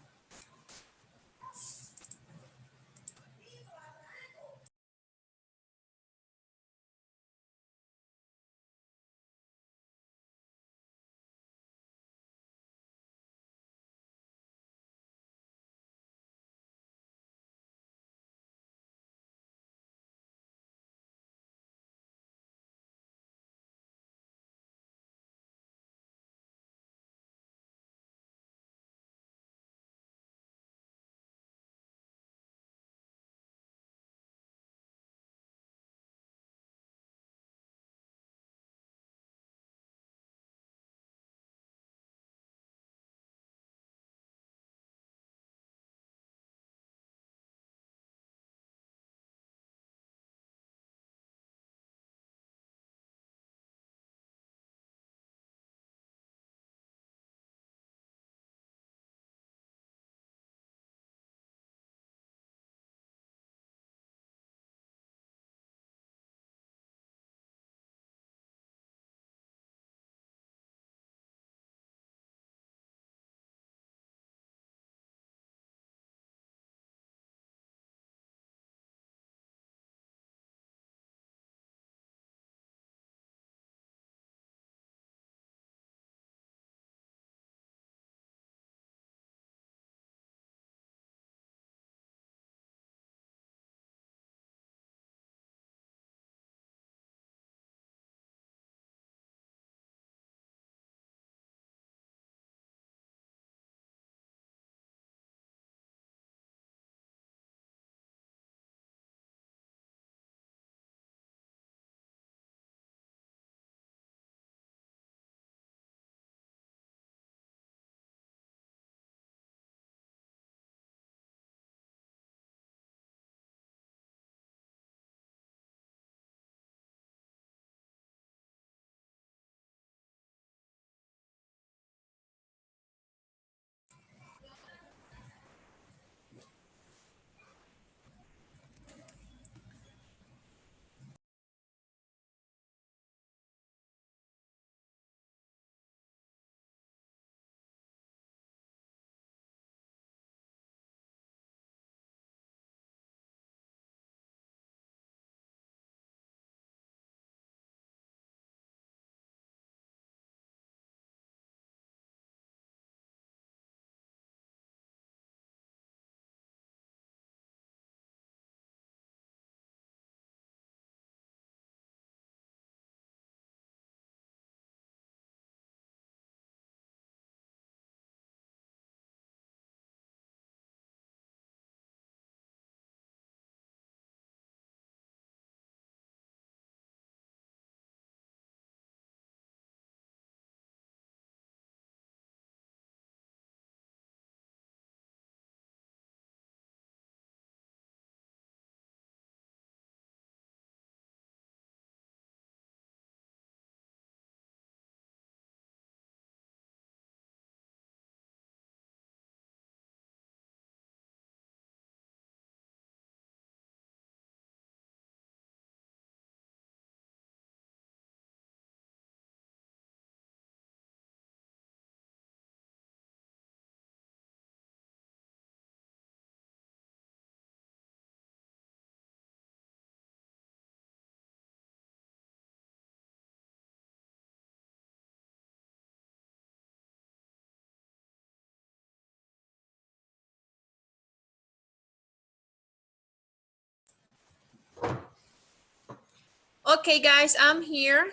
Okay, guys, I'm here.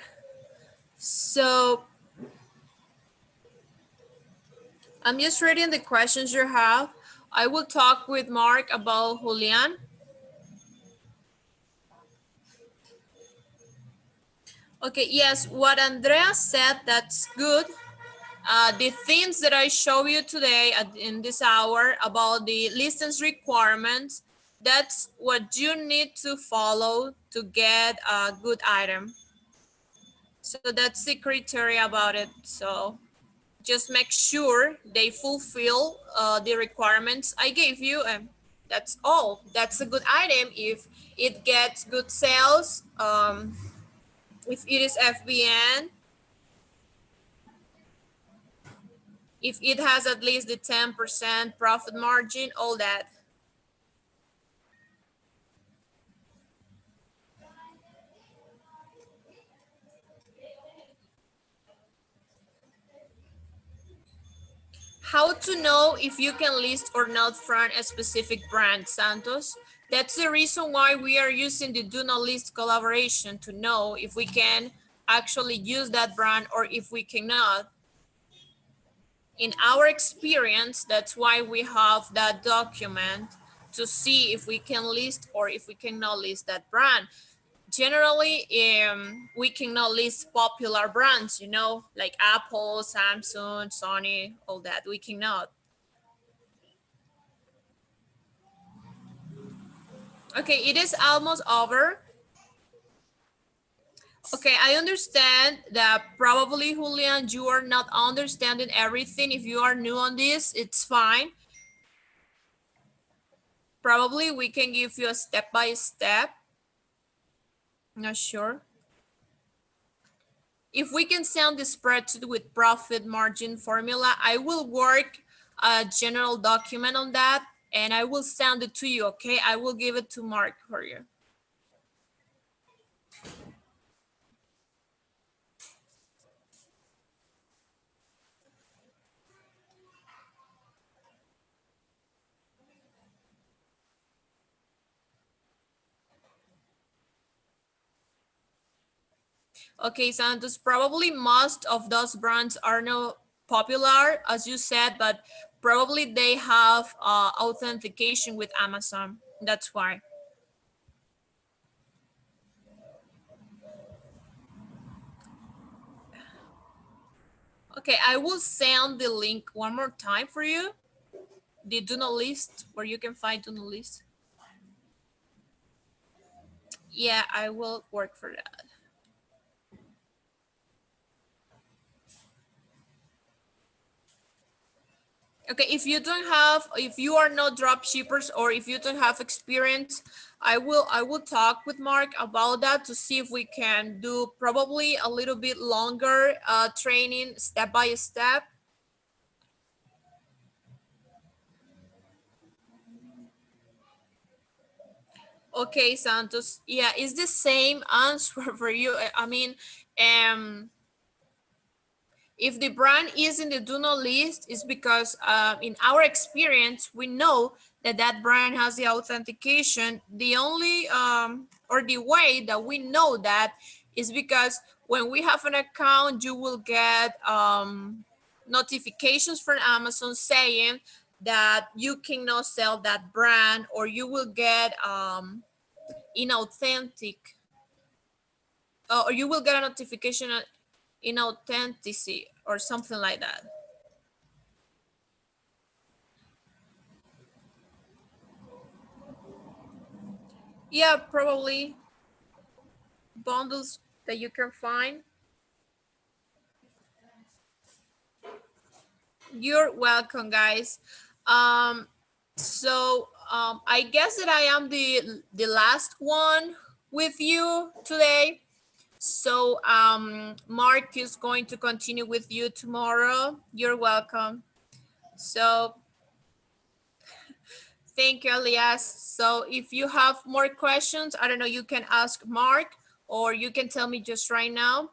So I'm just reading the questions you have. I will talk with Mark about Julian. Okay, yes, what Andrea said, that's good. The things that I show you today in this hour about the license requirements, that's what you need to follow to get a good item. So that's the criteria about it. So just make sure they fulfill the requirements I gave you, and that's all. That's a good item if it gets good sales, if it is FBN, if it has at least the 10% profit margin, all that. How to know if you can list or not from a specific brand, Santos? That's the reason why we are using the do not list collaboration, to know if we can actually use that brand or if we cannot. In our experience, that's why we have that document, to see if we can list or if we cannot list that brand. Generally, we cannot list popular brands, like Apple, Samsung, Sony, all that. We cannot. Okay, it is almost over. Okay, I understand that probably, Julian, you are not understanding everything. If you are new on this, it's fine. Probably we can give you a step by step. Not sure. If we can send the spreadsheet with profit margin formula, I will work a general document on that and I will send it to you, okay? I will give it to Mark for you. Okay, Santos, probably most of those brands are not popular, as you said, but probably they have authentication with Amazon. That's why. Okay, I will send the link one more time for you. The do not list, where you can find do not list. Yeah, I will work for that. Okay, if you are not drop shippers or if you don't have experience, I will talk with Mark about that to see if we can do probably a little bit longer training step by step. Okay, Santos. Yeah, it's the same answer for you. I mean, um, if the brand is in the do not list, it's because in our experience we know that that brand has the authentication. The only or the way that we know that is because when we have an account, you will get notifications from Amazon saying that you cannot sell that brand, or you will get inauthentic, or you will get a notification inauthenticity or something like that. Yeah, probably bundles that you can find. You're welcome, guys. I guess that I am the last one with you today. So Mark is going to continue with you tomorrow. You're welcome. So thank you, Elias. So if you have more questions, I don't know, you can ask Mark or you can tell me just right now.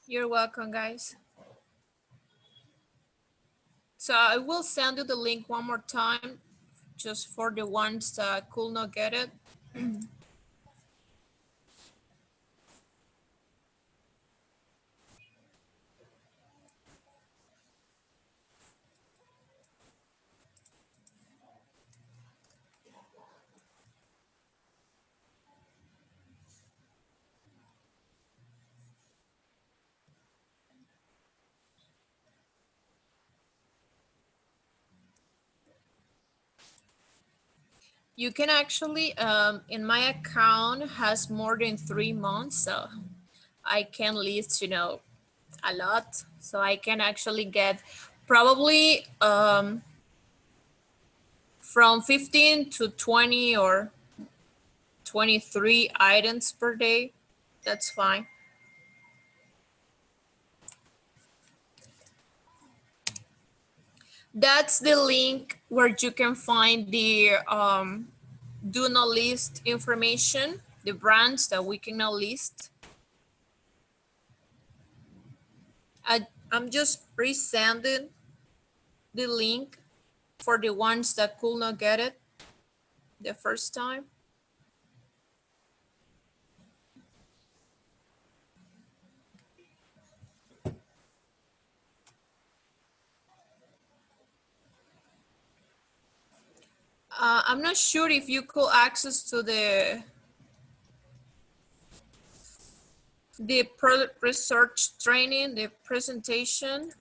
You're welcome, guys. So I will send you the link one more time, just for the ones that could not get it. You can actually, in my account has more than 3 months, so I can list, a lot. So I can actually get probably from 15 to 20 or 23 items per day. That's fine. That's the link where you can find the do not list information, the brands that we cannot list. I'm just resending the link for the ones that could not get it the first time. I'm not sure if you could access to the product research training, the presentation.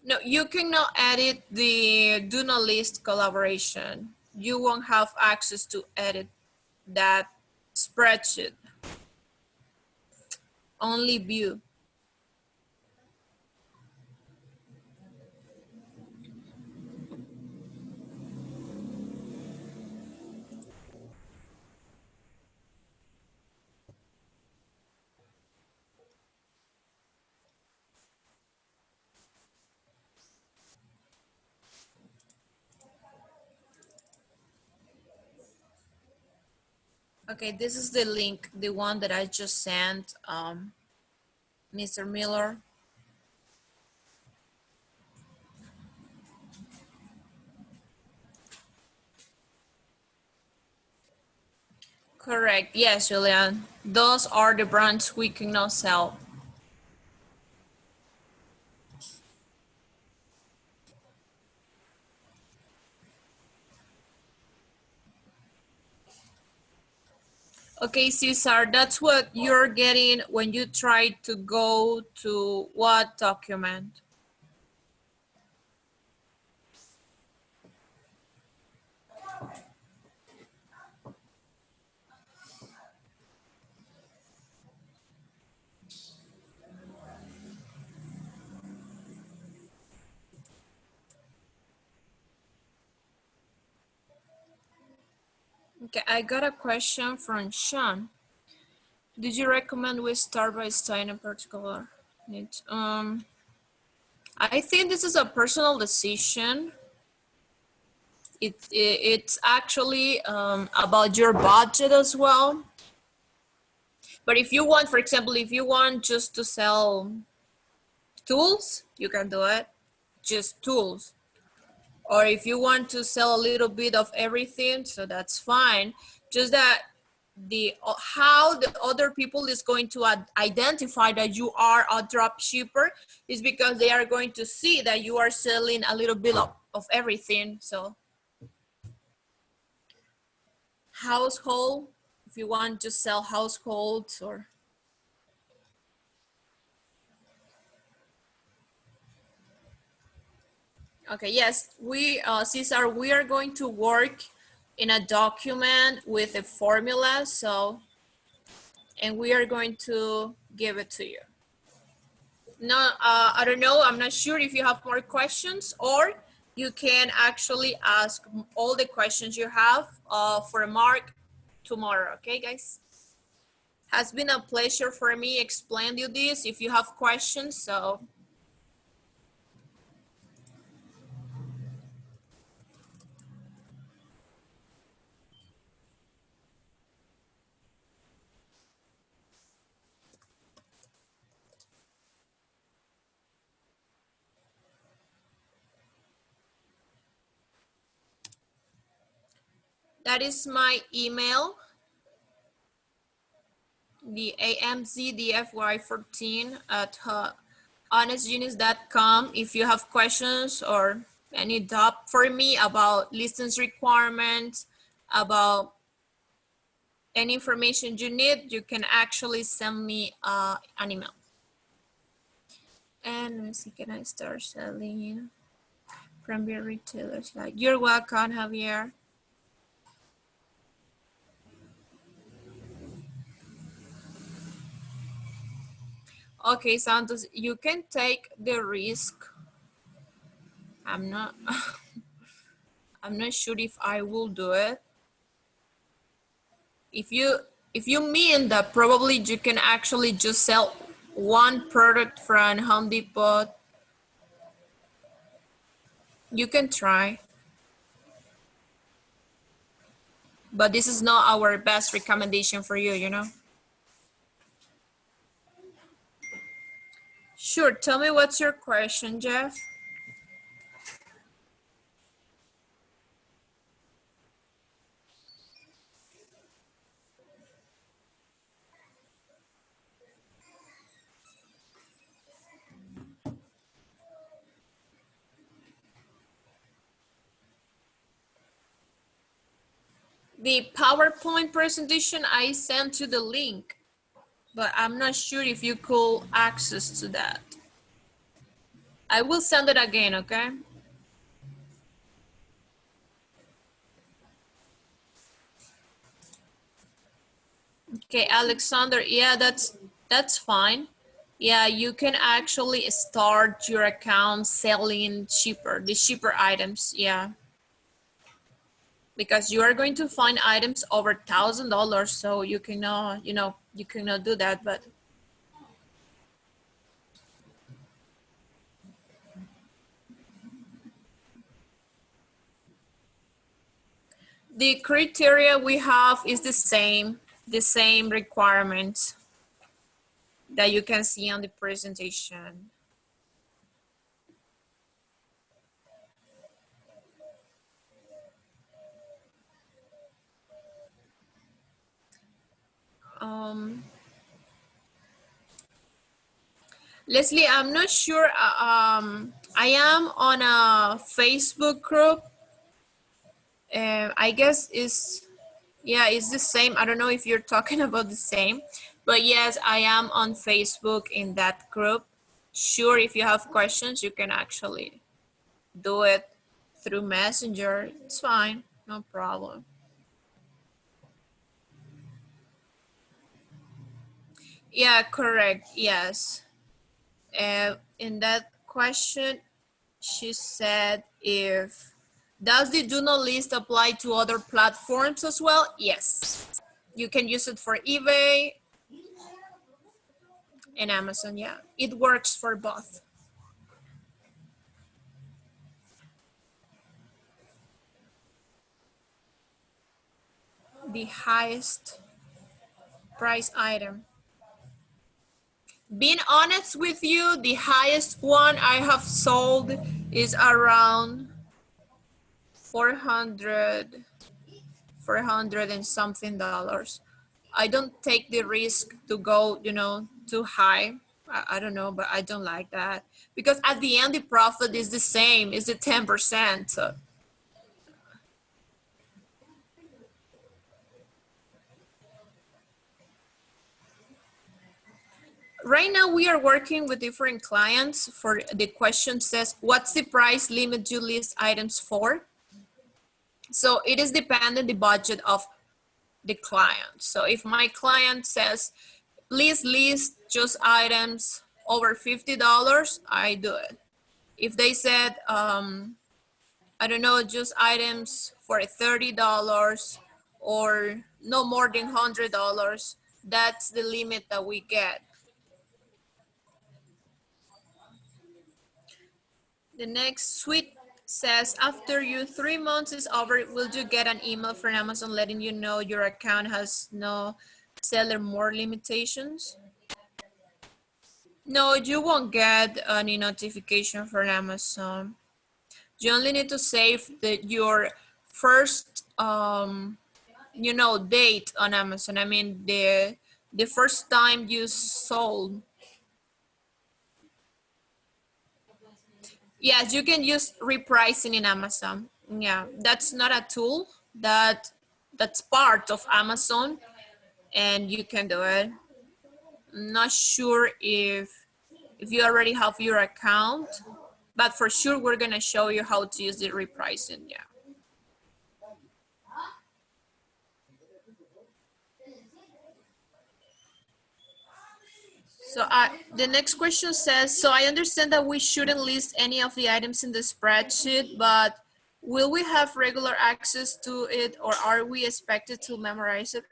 No, you cannot edit the do not list collaboration. You won't have access to edit that spreadsheet. Only view. Okay, this is the link, the one that I just sent, Mr. Miller. Correct. Yes, Julian. Those are the brands we cannot sell. Okay, Cesar, that's what you're getting when you try to go to what document? Okay, I got a question from Sean. Did you recommend we start by studying a particular niche? I think this is a personal decision. It's actually about your budget as well. But if you want, for example, if you want just to sell tools, you can do it, just tools. Or if you want to sell a little bit of everything, so that's fine. Just that the how the other people is going to identify that you are a drop shipper is because they are going to see that you are selling a little bit of everything. So household, if you want to sell households or okay, yes, we, Cesar, we are going to work in a document with a formula, so, and we are going to give it to you. No, I don't know, I'm not sure if you have more questions, or you can actually ask all the questions you have for Mark tomorrow, okay, guys? Has been a pleasure for me explain you this. If you have questions, so That is my email, the amzdfy14 at honestgenius.com. If you have questions or any doubt for me about license requirements, about any information you need, you can actually send me an email. And let me see, can I start selling from your retailers? Like, you're welcome, Javier. Okay, Santos, you can take the risk. I'm not I'm not sure if I will do it. If you mean that probably you can actually just sell one product from Home Depot, you can try. But this is not our best recommendation for you, you know? Sure, tell me what's your question, Jeff? The PowerPoint presentation, I sent you the link, but I'm not sure if you could access to that. I will send it again, okay? Okay, Alexander, yeah, that's fine. Yeah, you can actually start your account selling the cheaper items, yeah. Because you are going to find items over $1,000, so you cannot, you cannot do that, but the criteria we have is the same requirements that you can see on the presentation. Leslie, I'm not sure. I am on a Facebook group. I guess it's the same. I don't know if you're talking about the same, but yes, I am on Facebook in that group. Sure, if you have questions, you can actually do it through Messenger. It's fine, no problem. Yeah, correct. Yes. In that question, she said, if does the do not list apply to other platforms as well? Yes. You can use it for eBay and Amazon. Yeah, it works for both. The highest price item. Being honest with you, the highest one I have sold is around 400 and something dollars. I don't take the risk to go, too high. I don't know, but I don't like that because at the end the profit is the same, is the 10%. So right now we are working with different clients. For the question says, what's the price limit you list items for? So it is dependent the budget of the client. So if my client says, please list just items over $50, I do it. If they said, I don't know, just items for $30 or no more than $100, that's the limit that we get. The next suite says, after your 3 months is over, will you get an email from Amazon letting you know your account has no seller more limitations? No, you won't get any notification from Amazon. You only need to save your first date on Amazon. I mean the first time you sold. Yes, you can use repricing in Amazon. Yeah, that's not a tool that's part of Amazon, and you can do it. I'm not sure if you already have your account, but for sure we're gonna show you how to use the repricing. Yeah. So the next question says, so I understand that we shouldn't list any of the items in the spreadsheet, but will we have regular access to it, or are we expected to memorize it?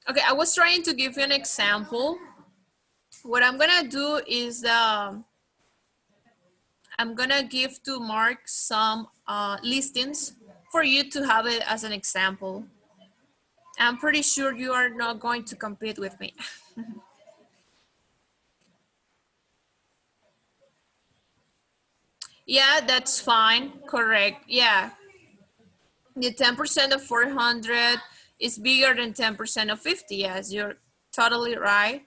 Okay, I was trying to give you an example. What I'm gonna do is I'm gonna give to Mark some listings for you to have it as an example. I'm pretty sure you are not going to compete with me. Yeah, that's fine. Correct. Yeah. The 10% of 400 is bigger than 10% of 50. Yes, you're totally right.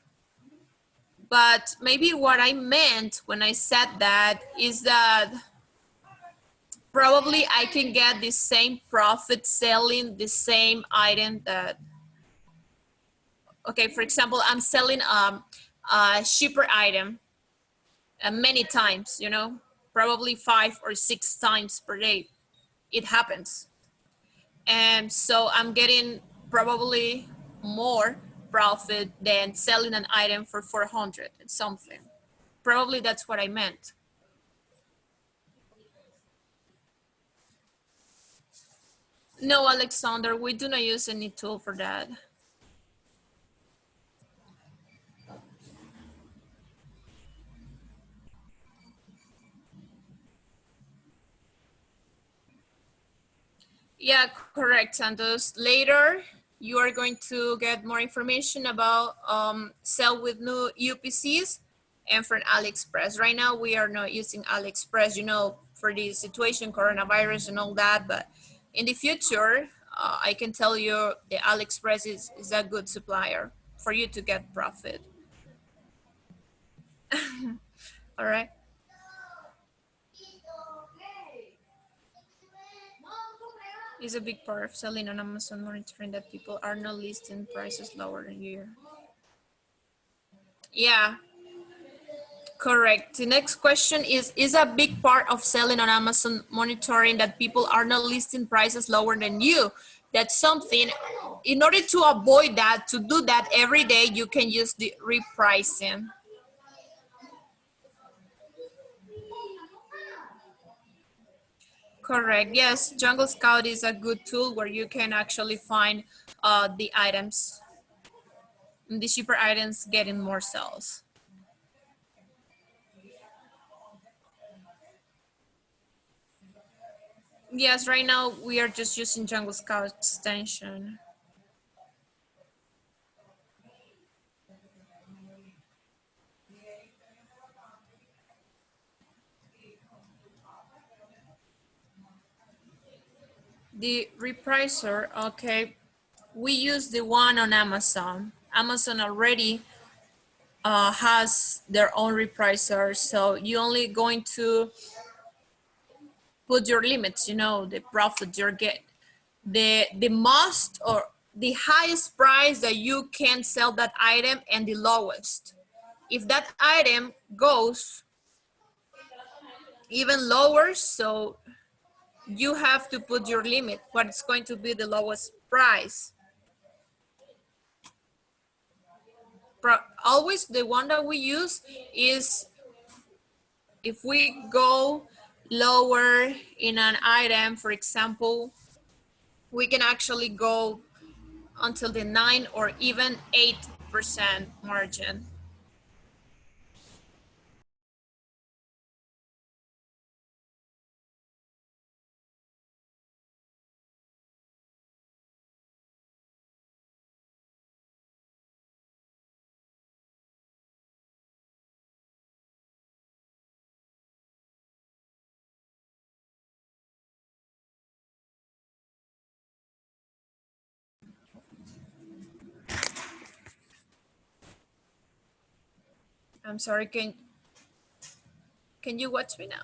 But maybe what I meant when I said that is that probably I can get the same profit selling the same item that, okay, for example, I'm selling a cheaper item many times, probably 5 or 6 times per day. It happens. And so I'm getting probably more profit than selling an item for 400 and something. Probably that's what I meant. No, Alexander, we do not use any tool for that. Yeah, correct, Santos. Later, you are going to get more information about sell with new UPCs and for AliExpress. Right now, we are not using AliExpress, for the situation, coronavirus and all that. But in the future, I can tell you the AliExpress is a good supplier for you to get profit. All right. Is a big part of selling on Amazon, monitoring that people are not listing prices lower than you. Yeah, correct. The next question is a big part of selling on Amazon monitoring that people are not listing prices lower than you. That's something, in order to avoid that, to do that every day, you can use the repricing. Correct. Yes, Jungle Scout is a good tool where you can actually find the items, the cheaper items getting more sales. Yes, right now we are just using Jungle Scout extension. The repricer, okay, we use the one on Amazon. Amazon already has their own repricer, so you only going to put your limits, the profit you're get, the most or the highest price that you can sell that item and the lowest. If that item goes even lower, so you have to put your limit, what is going to be the lowest price. Always the one that we use is if we go lower in an item, for example, we can actually go until the 9 or even 8% margin. I'm sorry, can you watch me now?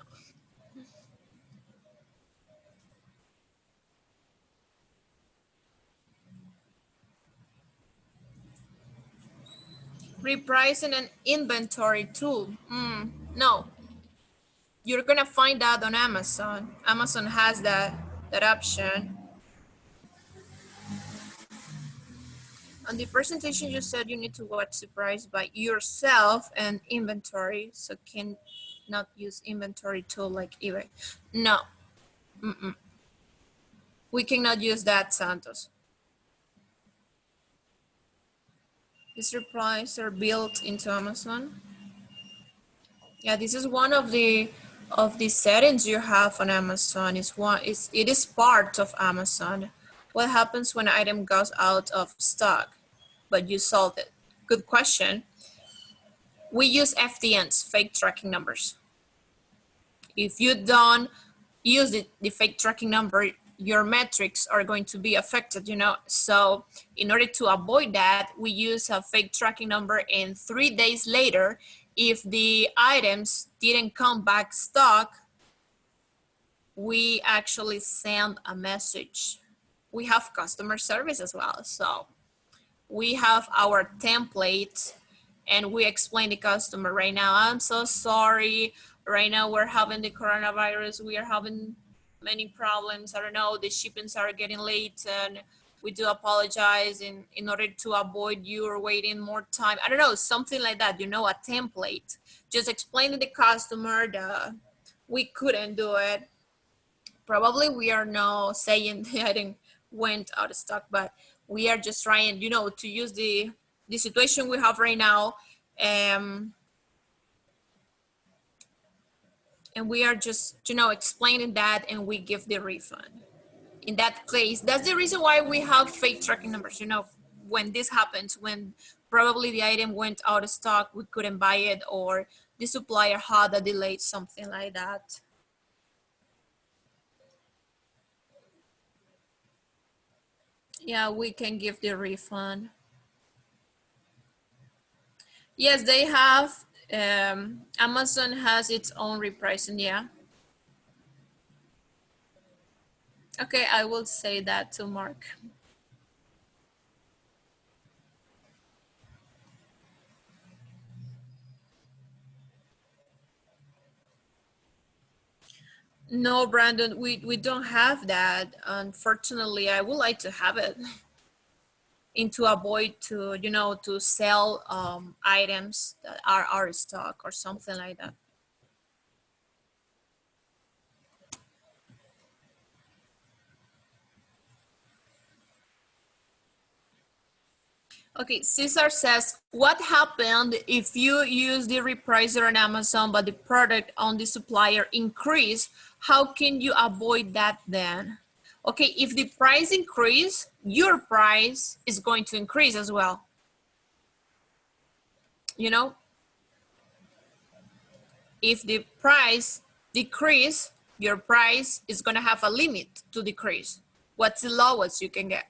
Repricing an inventory tool. No, you're gonna find that on Amazon. Amazon has that option. On the presentation, you said you need to watch the price by yourself and inventory, so can not use inventory tool like eBay. No, we cannot use that, Santos. These replies are built into Amazon. Yeah, this is one of the settings you have on Amazon. It is part of Amazon. What happens when an item goes out of stock, but you sold it? Good question. We use FTNs, fake tracking numbers. If you don't use the fake tracking number, your metrics are going to be affected, you know. So in order to avoid that, we use a fake tracking number, and 3 days later, if the items didn't come back stock, we actually send a message. We have customer service as well. So we have our template and we explain the customer right now, I'm so sorry. Right now we're having the coronavirus. We are having many problems. I don't know, the shipments are getting late and we do apologize in order to avoid you or waiting more time. I don't know, something like that, you know, a template. Just explain to the customer that we couldn't do it. Probably we are not saying the item went out of stock, but we are just trying, you know, to use the situation we have right now. And we are just, you know, explaining that, and we give the refund. In that case, that's the reason why we have fake tracking numbers, you know, when this happens, when probably the item went out of stock, we couldn't buy it, or the supplier had a delay, something like that. Yeah, we can give the refund. Yes, they have. Amazon has its own repricing, yeah. Okay, I will say that to Mark. No, Brandon, we don't have that. Unfortunately, I would like to have it and to avoid to, you know, to sell items that are out of stock or something like that. Okay, Cesar says, what happened if you use the repricer on Amazon, but the product on the supplier increase? How can you avoid that then? Okay, if the price increase, your price is going to increase as well. You know, if the price decrease, your price is gonna have a limit to decrease. What's the lowest you can get?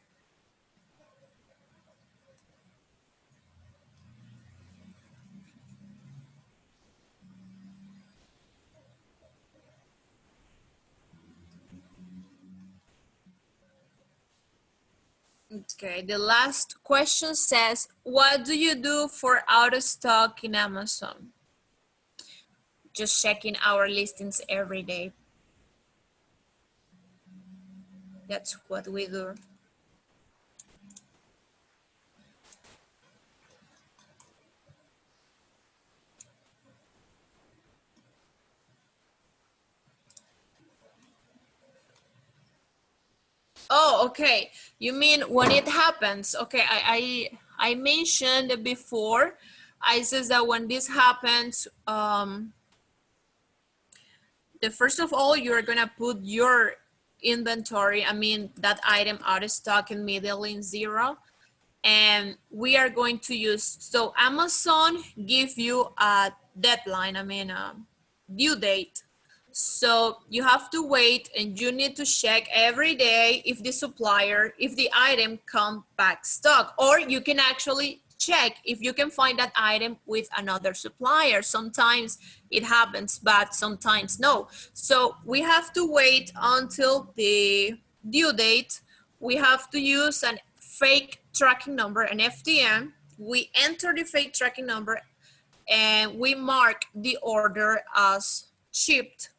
Okay, the last question says, what do you do for out of stock in Amazon? Just checking our listings every day. That's what we do. Oh, okay. You mean when it happens? Okay, I mentioned before. I says that when this happens, the first of all, you're gonna put your inventory, I mean that item out of stock immediately in zero, and we are going to use, so Amazon give you a deadline, I mean a due date. So you have to wait and you need to check every day if the supplier, if the item come back stock, or you can actually check if you can find that item with another supplier. Sometimes it happens, but sometimes no. So we have to wait until the due date. We have to use an fake tracking number, an FTN. We enter the fake tracking number and we mark the order as shipped.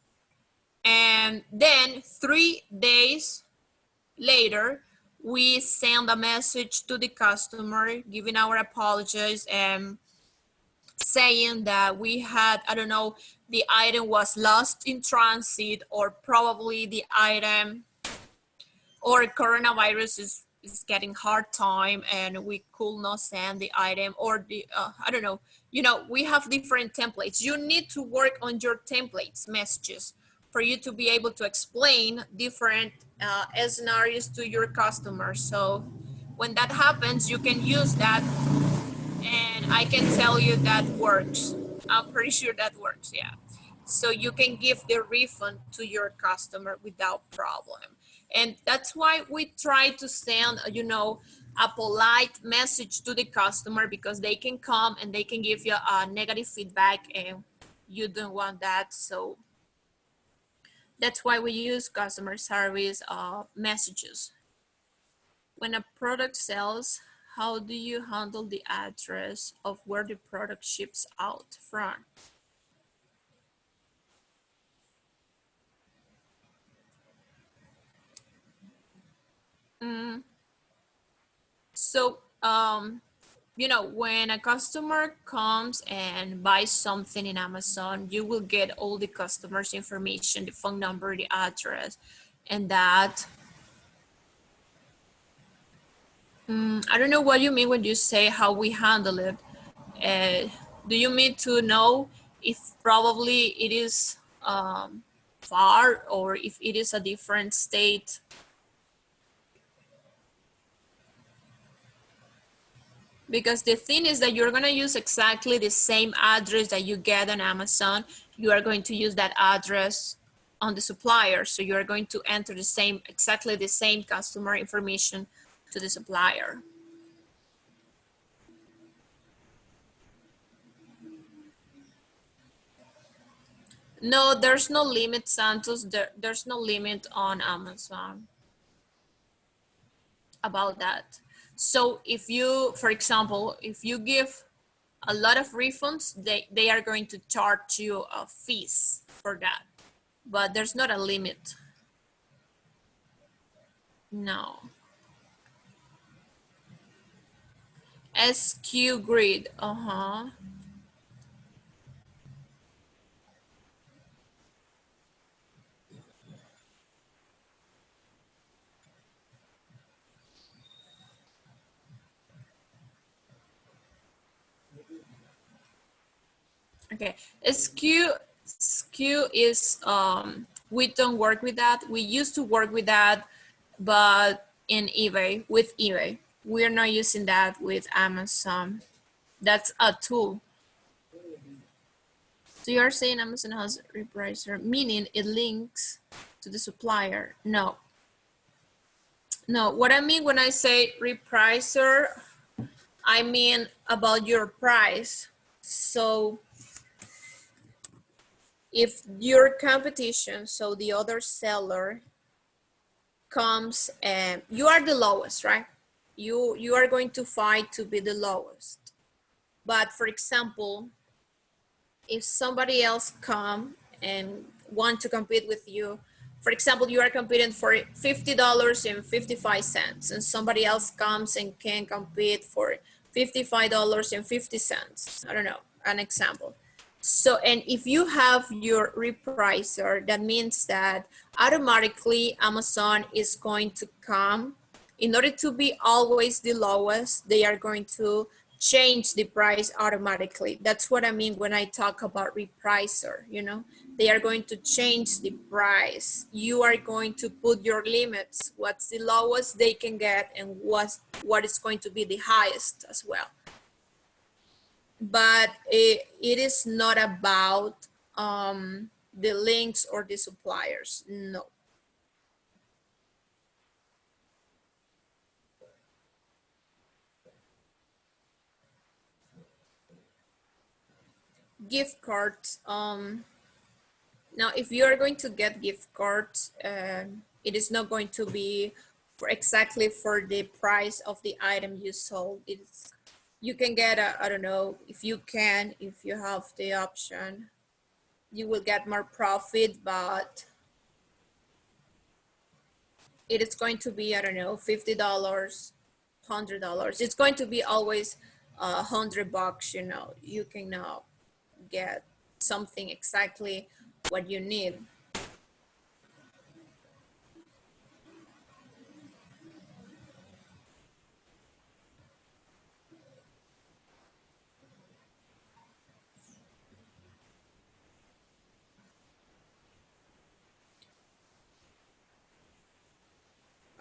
And then 3 days later, we send a message to the customer giving our apologies and saying that we had, I don't know, the item was lost in transit, or probably the item or coronavirus is getting hard time and we could not send the item, or the I don't know, we have different templates. You need to work on your templates messages for you to be able to explain different scenarios to your customers. So when that happens, you can use that, and I can tell you that works. I'm pretty sure that works, yeah. So you can give the refund to your customer without problem. And that's why we try to send, a polite message to the customer, because they can come and they can give you a negative feedback, and you don't want that. So that's why we use customer service messages. When a product sells, how do you handle the address of where the product ships out from? So, when a customer comes and buys something in Amazon, you will get all the customer's information, the phone number, the address, and that. I don't know what you mean when you say how we handle it. Uh, do you mean to know if probably it is far, or if it is a different state? Because the thing is that you're going to use exactly the same address that you get on Amazon. You are going to use that address on the supplier. So you're going to enter exactly the same customer information to the supplier. No, there's no limit, Santos. There's no limit on Amazon about that. So if you, for example, if you give a lot of refunds, they are going to charge you fees for that. But there's not a limit. No. SQ grid. Uh-huh. Okay. SQ is we don't work with that. We used to work with that, but in eBay, with eBay. We're not using that with Amazon. That's a tool. So you're saying Amazon has repricer, meaning it links to the supplier? No. No, what I mean when I say repricer, I mean about your price. So if your competition, so the other seller comes and you are the lowest, right? You are going to fight to be the lowest. But for example, if somebody else come and want to compete with you, for example, you are competing for $50.55, and somebody else comes and can compete for $55.50. I don't know, an example. So, and if you have your repricer, that means that automatically Amazon is going to come, in order to be always the lowest, they are going to change the price automatically. That's what I mean when I talk about repricer, they are going to change the price. You are going to put your limits, what's the lowest they can get and what is going to be the highest as well. But it is not about the links or the suppliers, no. gift cards. Now, if you are going to get gift cards, it is not going to be for exactly for the price of the item you sold. It's you can get a, I don't know if you can, if you have the option, you will get more profit, but it is going to be, I don't know, $50, $100. It's going to be always $100. You know, you cannot get something exactly what you need.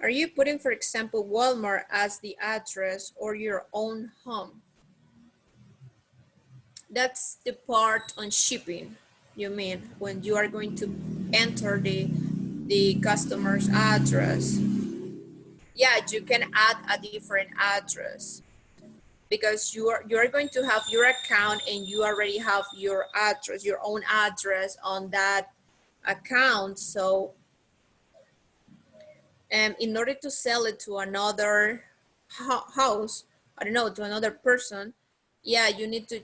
Are you putting, for example, Walmart as the address or your own home? That's the part on shipping. You mean when you are going to enter the customer's address? Yeah, you can add a different address because you're going to have your account and you already have your address, your own address on that account. So in order to sell it to another house, I don't know, to another person, yeah, you need to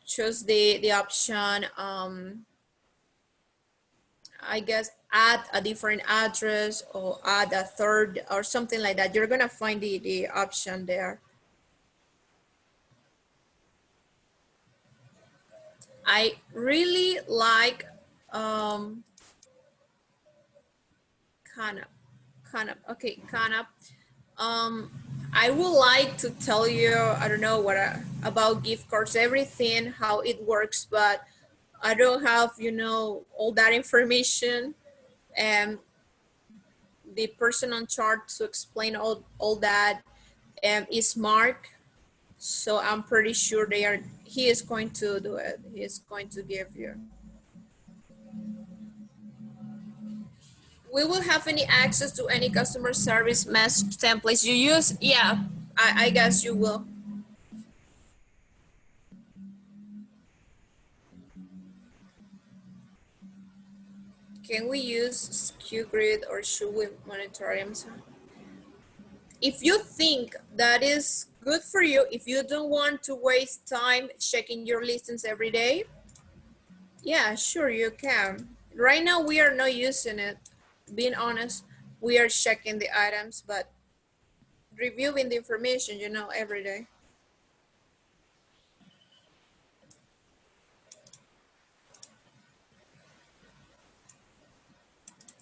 choose the option, I guess, add a different address or add a third or something like that. You're gonna find the option there. I really like Canap. Canap. Okay, Canap. Um, I would like to tell you, I don't know what about gift cards, everything, how it works, but I don't have, you know, all that information. And the person on chart to explain all that is Mark. So I'm pretty sure he is going to do it. He is going to give you. We will have any access to any customer service message templates you use? Yeah, I guess you will. Can we use SKU grid or should we monitor items? If you think that is good for you, if you don't want to waste time checking your listings every day, yeah, sure you can. Right now we are not using it. Being honest, we are checking the items, but reviewing the information, you know, every day.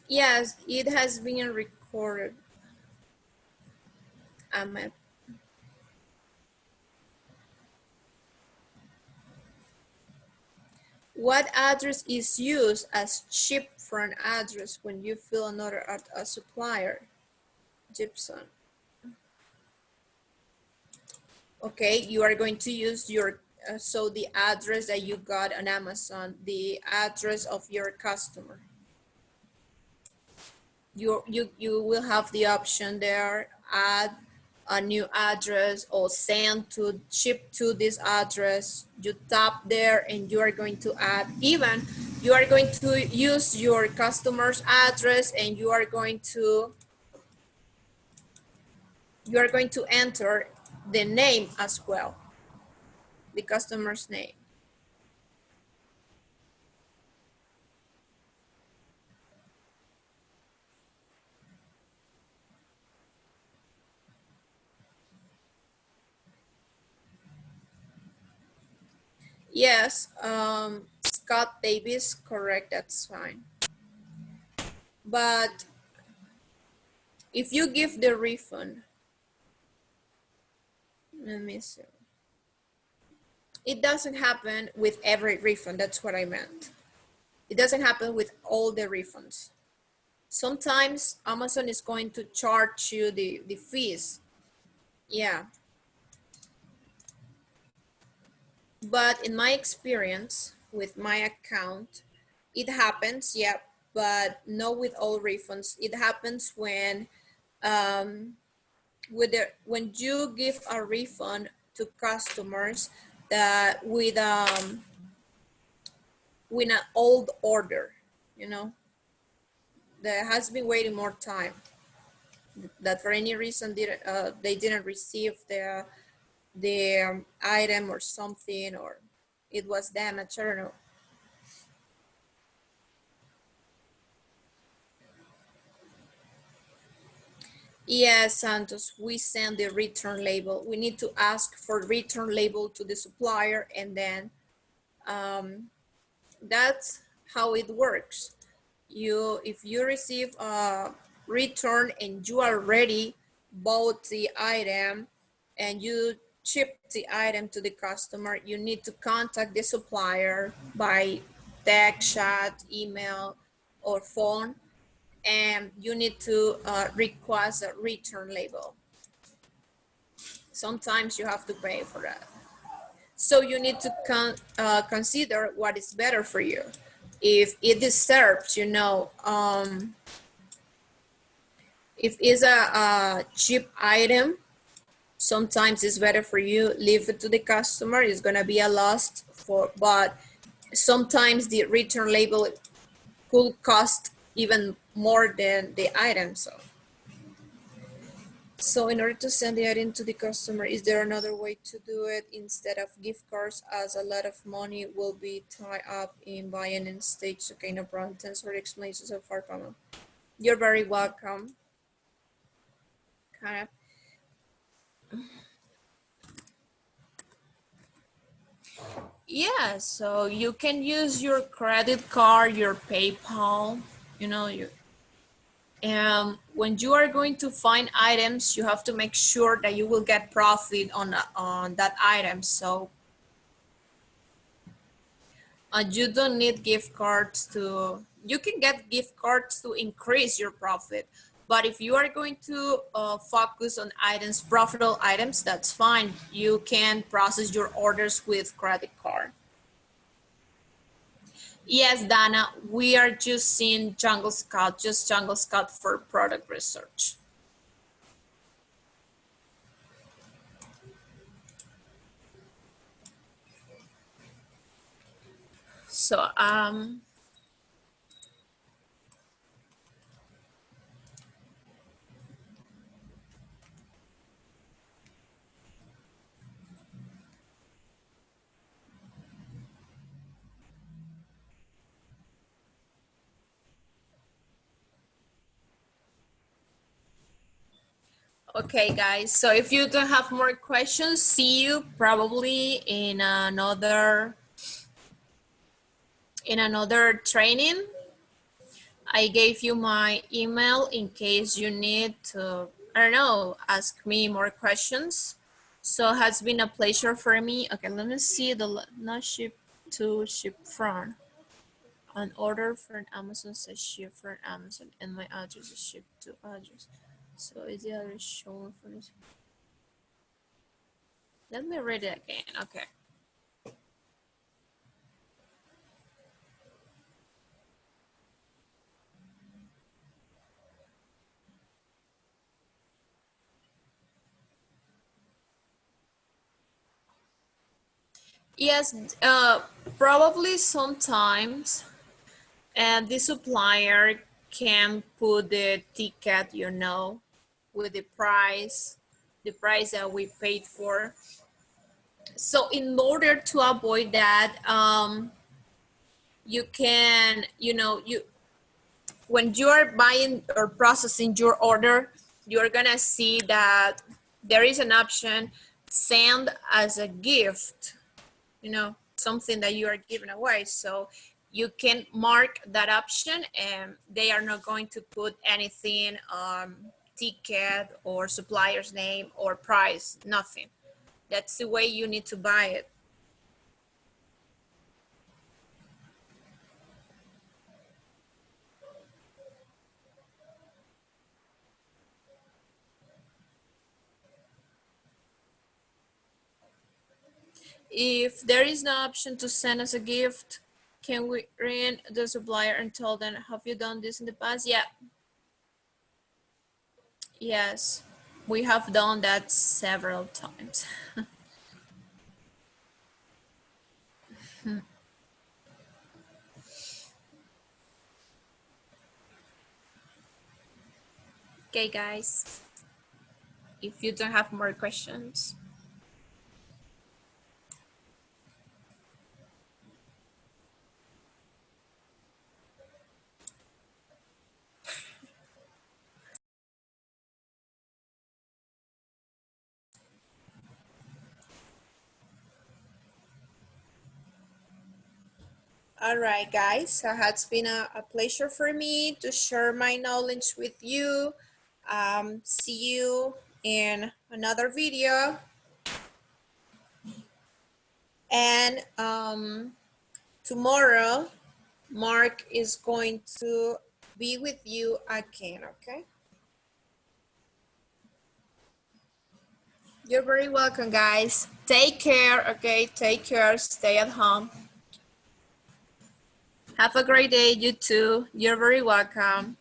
Yes, it has been recorded. Ahmed. What address is used as ship from address when you fill another a supplier? Gibson. Okay, you are going to use your, so the address that you got on Amazon, the address of your customer. You will have the option there, add a new address or send to ship to this address. You tap there and you are going to add, even you are going to use your customer's address and you are going to enter the name as well, the customer's name. Yes, Scott Davis, correct, that's fine. But if you give the refund, let me see. It doesn't happen with every refund, that's what I meant. It doesn't happen with all the refunds. Sometimes Amazon is going to charge you the fees. Yeah. But in my experience with my account, it happens, yeah, but not with all refunds. It happens when when you give a refund to customers that with with an old order, you know, that has been waiting more time, that for any reason they didn't receive the item or something, or it was damaged, I don't know. Yes, Santos, we send the return label. We need to ask for return label to the supplier, and then that's how it works. If you receive a return and you already bought the item and you ship the item to the customer, you need to contact the supplier by text, chat, email, or phone, and you need to request a return label. Sometimes you have to pay for that. So you need to consider what is better for you. If it disturbs, you know, if it's a cheap item, sometimes it's better for you leave it to the customer. It's gonna be a loss for, but sometimes the return label could cost even more than the item. So in order to send the item to the customer, is there another way to do it instead of gift cards, as a lot of money will be tied up in buying and stage? Okay, no problem. Thanks for the explanation so far, Pamela. You're very welcome. Kind of. Yeah, so you can use your credit card, your PayPal, you know, and when you are going to find items, you have to make sure that you will get profit on that item. So you don't need gift cards you can get gift cards to increase your profit. But if you are going to focus on items, profitable items, that's fine. You can process your orders with credit card. Yes, Dana, we are just seeing Jungle Scout, just Jungle Scout for product research. So, okay, guys. So if you don't have more questions, see you probably in another training. I gave you my email in case you need to, I don't know, ask me more questions. So it has been a pleasure for me. Okay, let me see the not ship to, ship from. An order for an Amazon says ship for Amazon, and my address is ship to address. So is the address shown for this? Let me read it again. Okay. Yes, probably sometimes, and the supplier can put the ticket, you know, with the price that we paid for. So in order to avoid that, you can, you know, when you're buying or processing your order, you're gonna see that there is an option, send as a gift, you know, something that you are giving away. So you can mark that option, and they are not going to put anything, ticket or supplier's name or price, nothing. That's the way you need to buy it. If there is no option to send as a gift, can we ring the supplier and tell them, have you done this in the past? Yeah. Yes, we have done that several times. Okay, guys, if you don't have more questions. All right, guys, so it's been a pleasure for me to share my knowledge with you. See you in another video. And tomorrow, Mark is going to be with you again, okay? You're very welcome, guys. Take care, okay? Take care. Stay at home. Have a great day, you too. You're very welcome.